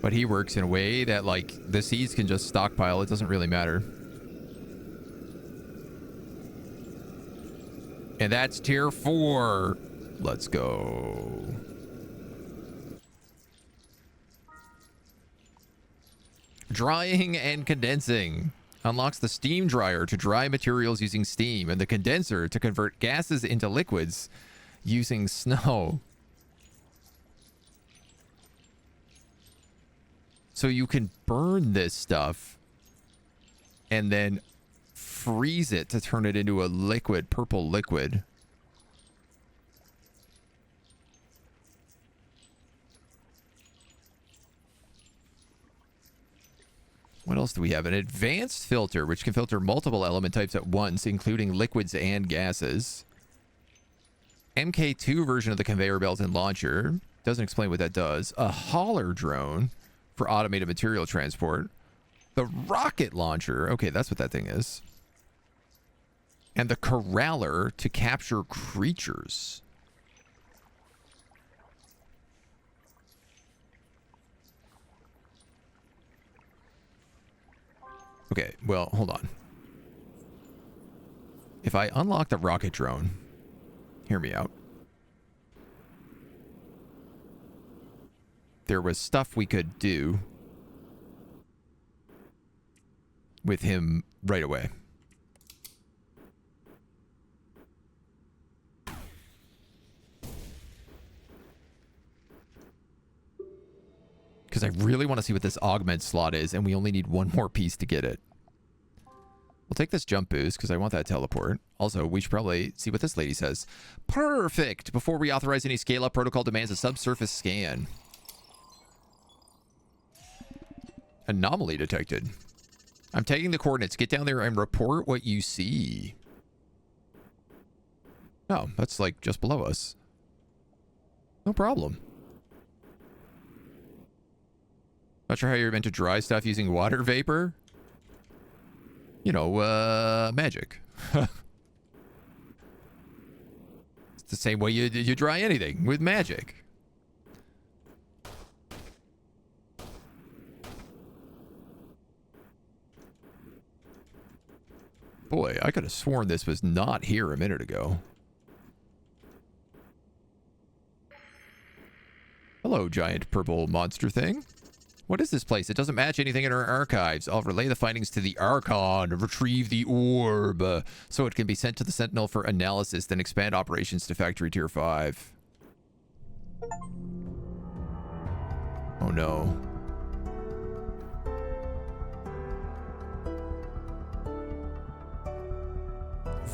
But he works in a way that, like, the seeds can just stockpile. It doesn't really matter. And that's tier 4. Let's go. Drying and condensing. Unlocks the steam dryer to dry materials using steam, and the condenser to convert gases into liquids using snow. So you can burn this stuff and then freeze it to turn it into a liquid, purple liquid. What else do we have? An advanced filter, which can filter multiple element types at once, including liquids and gases. MK2 version of the conveyor belt and launcher. Doesn't explain what that does. A hauler drone for automated material transport. The rocket launcher. Okay, that's what that thing is. And the corraller to capture creatures. Okay, well, hold on. If I unlock the rocket drone, hear me out. There was stuff we could do with him right away. Because I really want to see what this augment slot is, and we only need one more piece to get it. We'll take this jump boost, because I want that teleport. Also, we should probably see what this lady says. Perfect! Before we authorize any scale-up, protocol demands a subsurface scan. Anomaly detected. I'm taking the coordinates. Get down there and report what you see. Oh, that's like just below us. No problem. Not sure how you're meant to dry stuff using water vapor. You know, magic. It's the same way you dry anything, with magic. Boy, I could have sworn this was not here a minute ago. Hello, giant purple monster thing. What is this place? It doesn't match anything in our archives. I'll relay the findings to the Archon, retrieve the orb, so it can be sent to the Sentinel for analysis, then expand operations to Factory Tier 5. Oh no.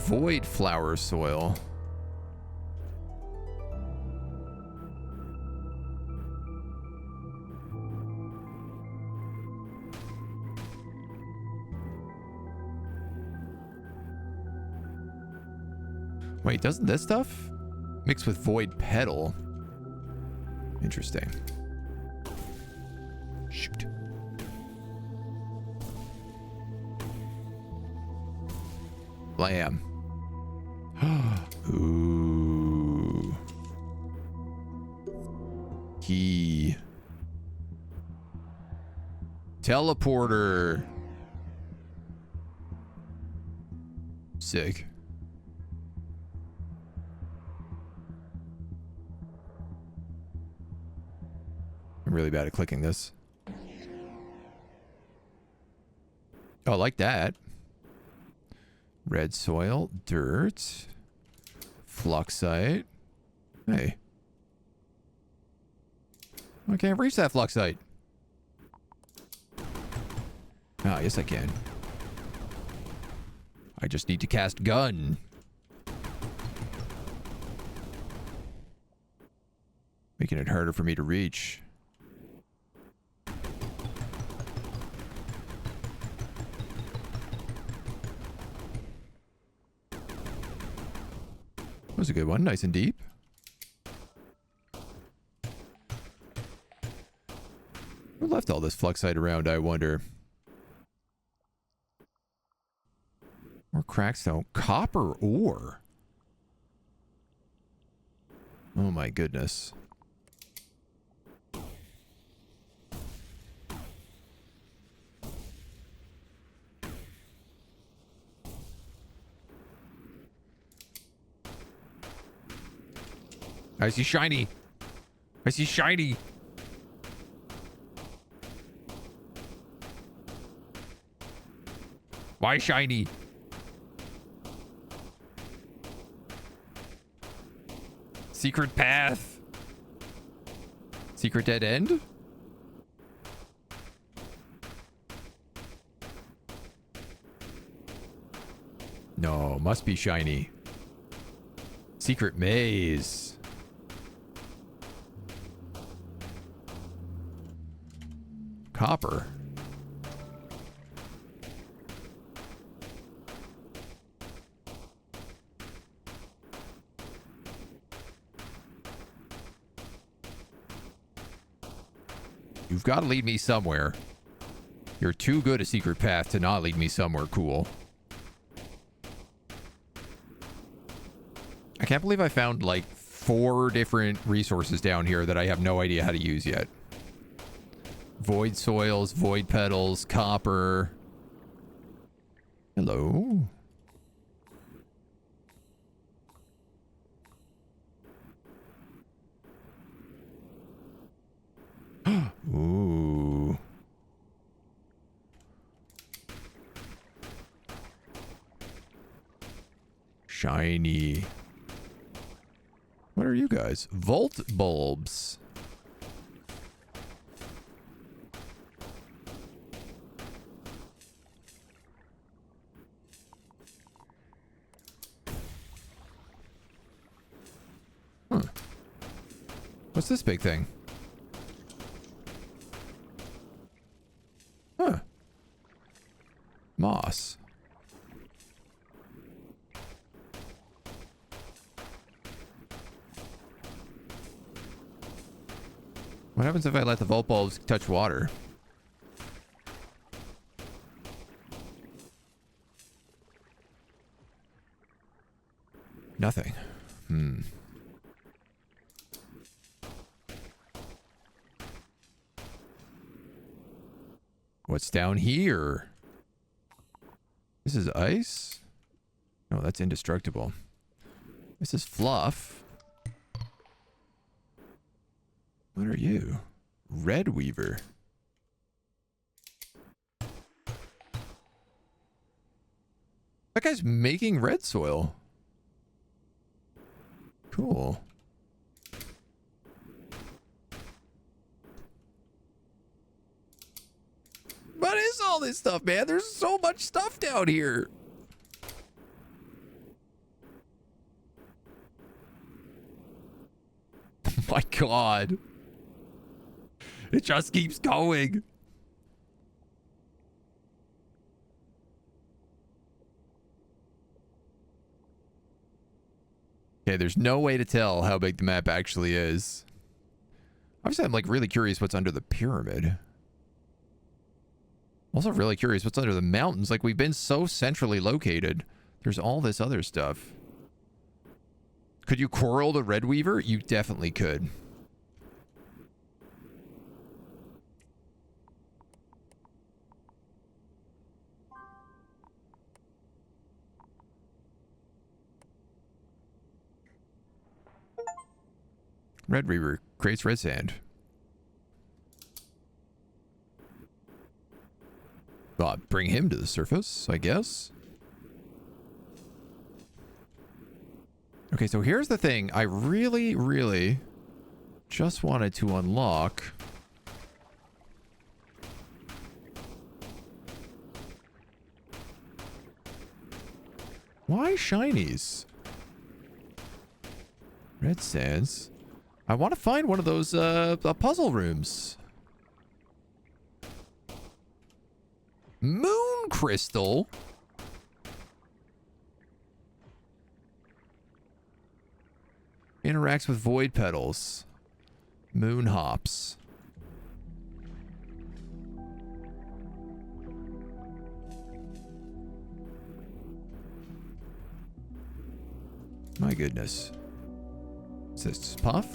Void flower soil. Wait, doesn't this stuff mix with void petal? Interesting. Shoot. Blam. Ooh. Key. Teleporter. Sick. I'm really bad at clicking this. Oh, I like that. Red soil, dirt, fluxite. Hey. I can't reach that fluxite. Ah, yes I can. I just need to cast gun. Making it harder for me to reach. That was a good one, nice and deep. Who left all this fluxite around, I wonder? More crackstone. Copper ore. Oh my goodness. I see shiny. I see shiny. Why shiny? Secret path. Secret dead end? No, must be shiny. Secret maze. Copper. You've got to lead me somewhere. You're too good a secret path to not lead me somewhere cool. I can't believe I found like 4 different resources down here that I have no idea how to use yet. Void soils, void petals, copper. Hello. Ooh. Shiny. What are you guys? Volt bulbs. Huh. What's this big thing? Huh. Moss. What happens if I let the volt bulbs touch water? Nothing. What's down here? This is ice? No, that's indestructible. This is fluff. What are you? Red Weaver. That guy's making red soil. Cool. What is all this stuff, man? There's so much stuff down here. Oh my God. It just keeps going. Okay, there's no way to tell how big the map actually is. Obviously, I'm like really curious what's under the pyramid. Also really curious what's under the mountains. Like, we've been so centrally located. There's all this other stuff. Could you coral the red weaver? You definitely could. Red weaver creates red sand. Well, bring him to the surface, I guess. Okay, so here's the thing. I really just wanted to unlock... Why shinies? Red sands. I want to find one of those puzzle rooms. Moon crystal? Interacts with void petals. Moon hops. My goodness. Is this puff?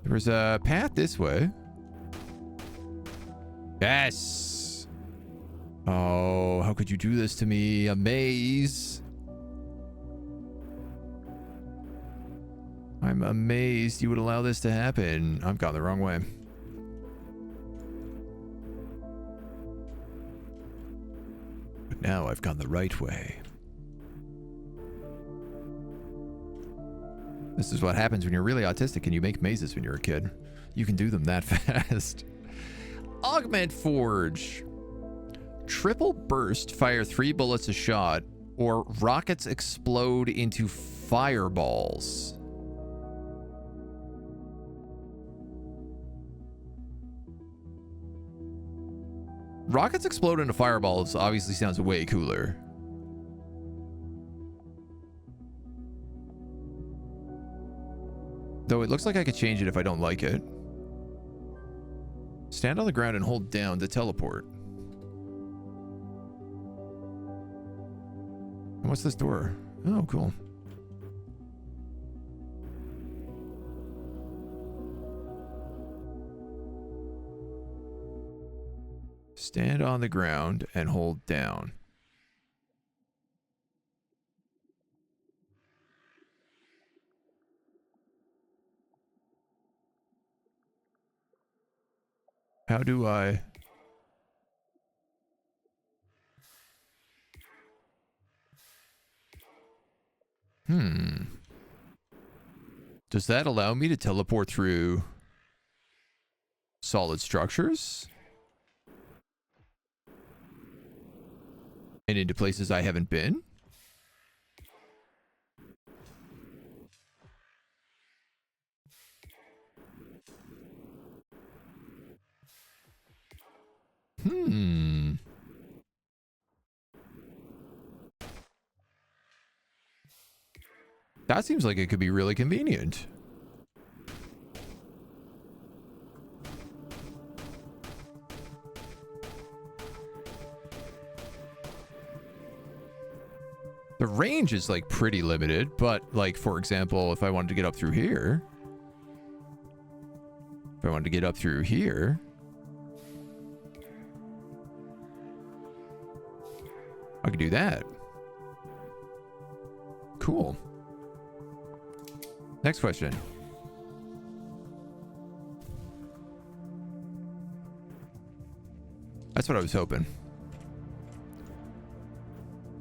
There was a path this way. Yes. Oh, how could you do this to me? A maze. I'm amazed you would allow this to happen. I've gone the wrong way. But now I've gone the right way. This is what happens when you're really autistic and you make mazes when you're a kid. You can do them that fast. Augment Forge. Triple burst, fire 3 bullets a shot, or rockets explode into fireballs. Rockets explode into fireballs obviously sounds way cooler. Though it looks like I could change it if I don't like it. Stand on the ground and hold down to teleport. And what's this door? Oh, cool. Stand on the ground and hold down. How do I... Does that allow me to teleport through solid structures? And into places I haven't been? That seems like it could be really convenient. The range is like pretty limited, but like, for example, if I wanted to get up through here, I could do that. Cool. Next question. That's what I was hoping.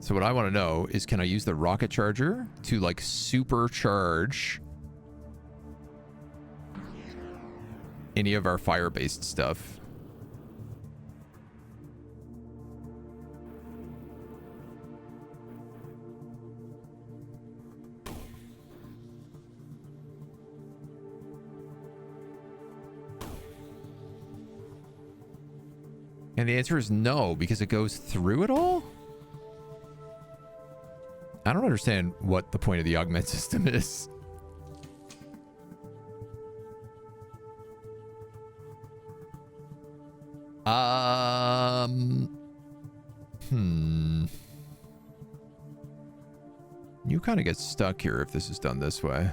So what I want to know is, can I use the rocket charger to like supercharge any of our fire-based stuff? And the answer is no, because it goes through it all? I don't understand what the point of the augment system is. You kind of get stuck here if this is done this way.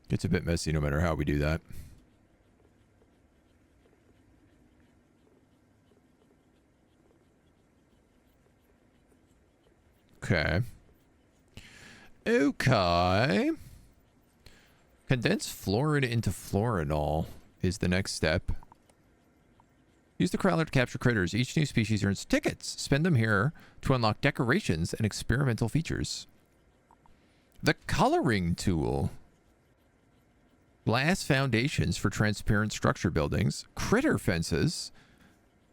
Gets a bit messy no matter how we do that. Okay. Okay. Condense fluoride into fluorinol is the next step. Use the crawler to capture critters. Each new species earns tickets. Spend them here to unlock decorations and experimental features. The coloring tool. Glass foundations for transparent structure buildings. Critter fences,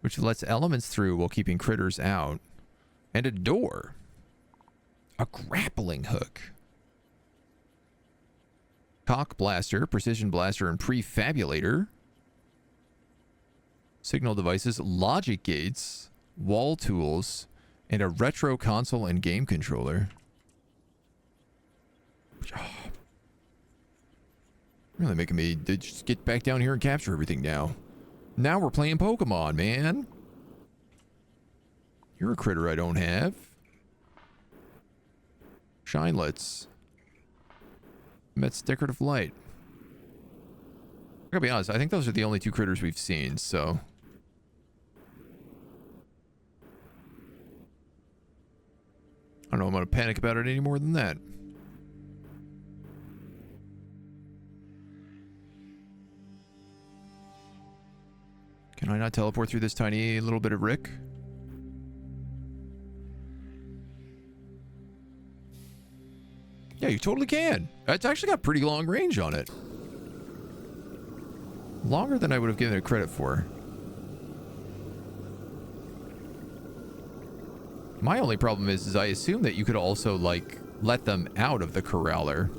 which lets elements through while keeping critters out. And a door. A grappling hook. Cock blaster, precision blaster, and prefabulator. Signal devices, logic gates, wall tools, and a retro console and game controller. Really making me just get back down here and capture everything now. Now we're playing Pokemon, man. You're a critter I don't have. Shinelets. Emits decorative light. I gotta be honest, I think those are the only two critters we've seen, so... I don't know I'm gonna panic about it any more than that. Can I not teleport through this tiny little bit of Rick? Yeah, you totally can. It's actually got pretty long range on it. Longer than I would have given it credit for. My only problem is I assume that you could also, like, let them out of the corraler.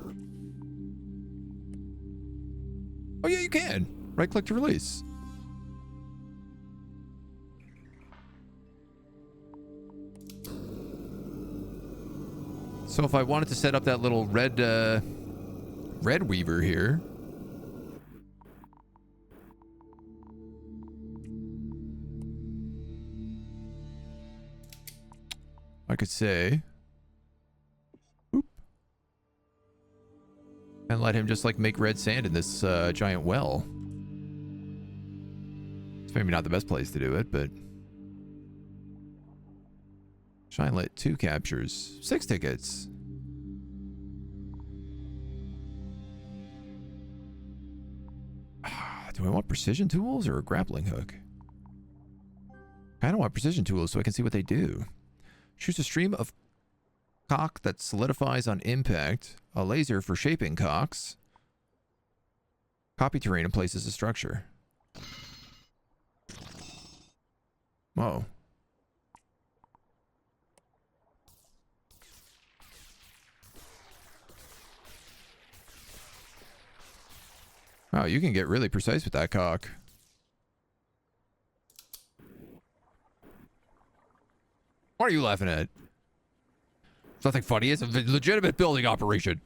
Oh yeah, you can. Right-click to release. So if I wanted to set up that little red weaver here. I could say, oop, and let him just like make red sand in this giant well. It's maybe not the best place to do it, but Shinelit 2 captures, 6 tickets. Do I want precision tools or a grappling hook? I don't want precision tools so I can see what they do. Choose a stream of cock that solidifies on impact. A laser for shaping cocks. Copy terrain and places a structure. Whoa. Wow, you can get really precise with that cock. What are you laughing at? It's nothing funny. It's a legitimate building operation.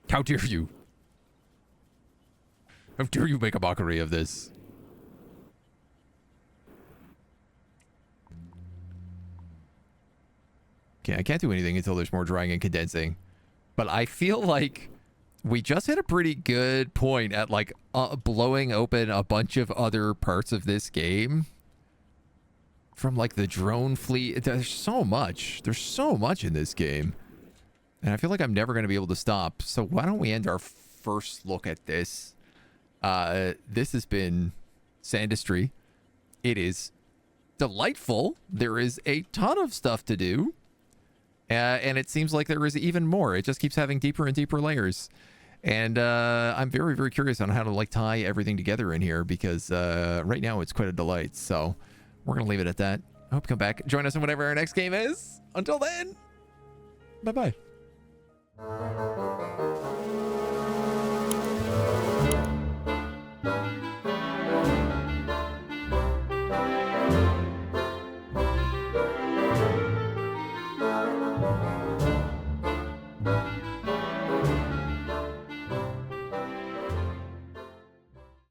How dare you? How dare you make a mockery of this? Okay, I can't do anything until there's more drying and condensing. But I feel like we just hit a pretty good point at like blowing open a bunch of other parts of this game. From like the drone fleet. There's so much. There's so much in this game. And I feel like I'm never going to be able to stop. So why don't we end our first look at this? This has been Sandustry. It is delightful. There is a ton of stuff to do. And it seems like there is even more. It just keeps having deeper and deeper layers. And I'm very, very curious on how to like tie everything together in here because right now it's quite a delight. So we're going to leave it at that. I hope you come back. Join us in whatever our next game is. Until then, bye-bye.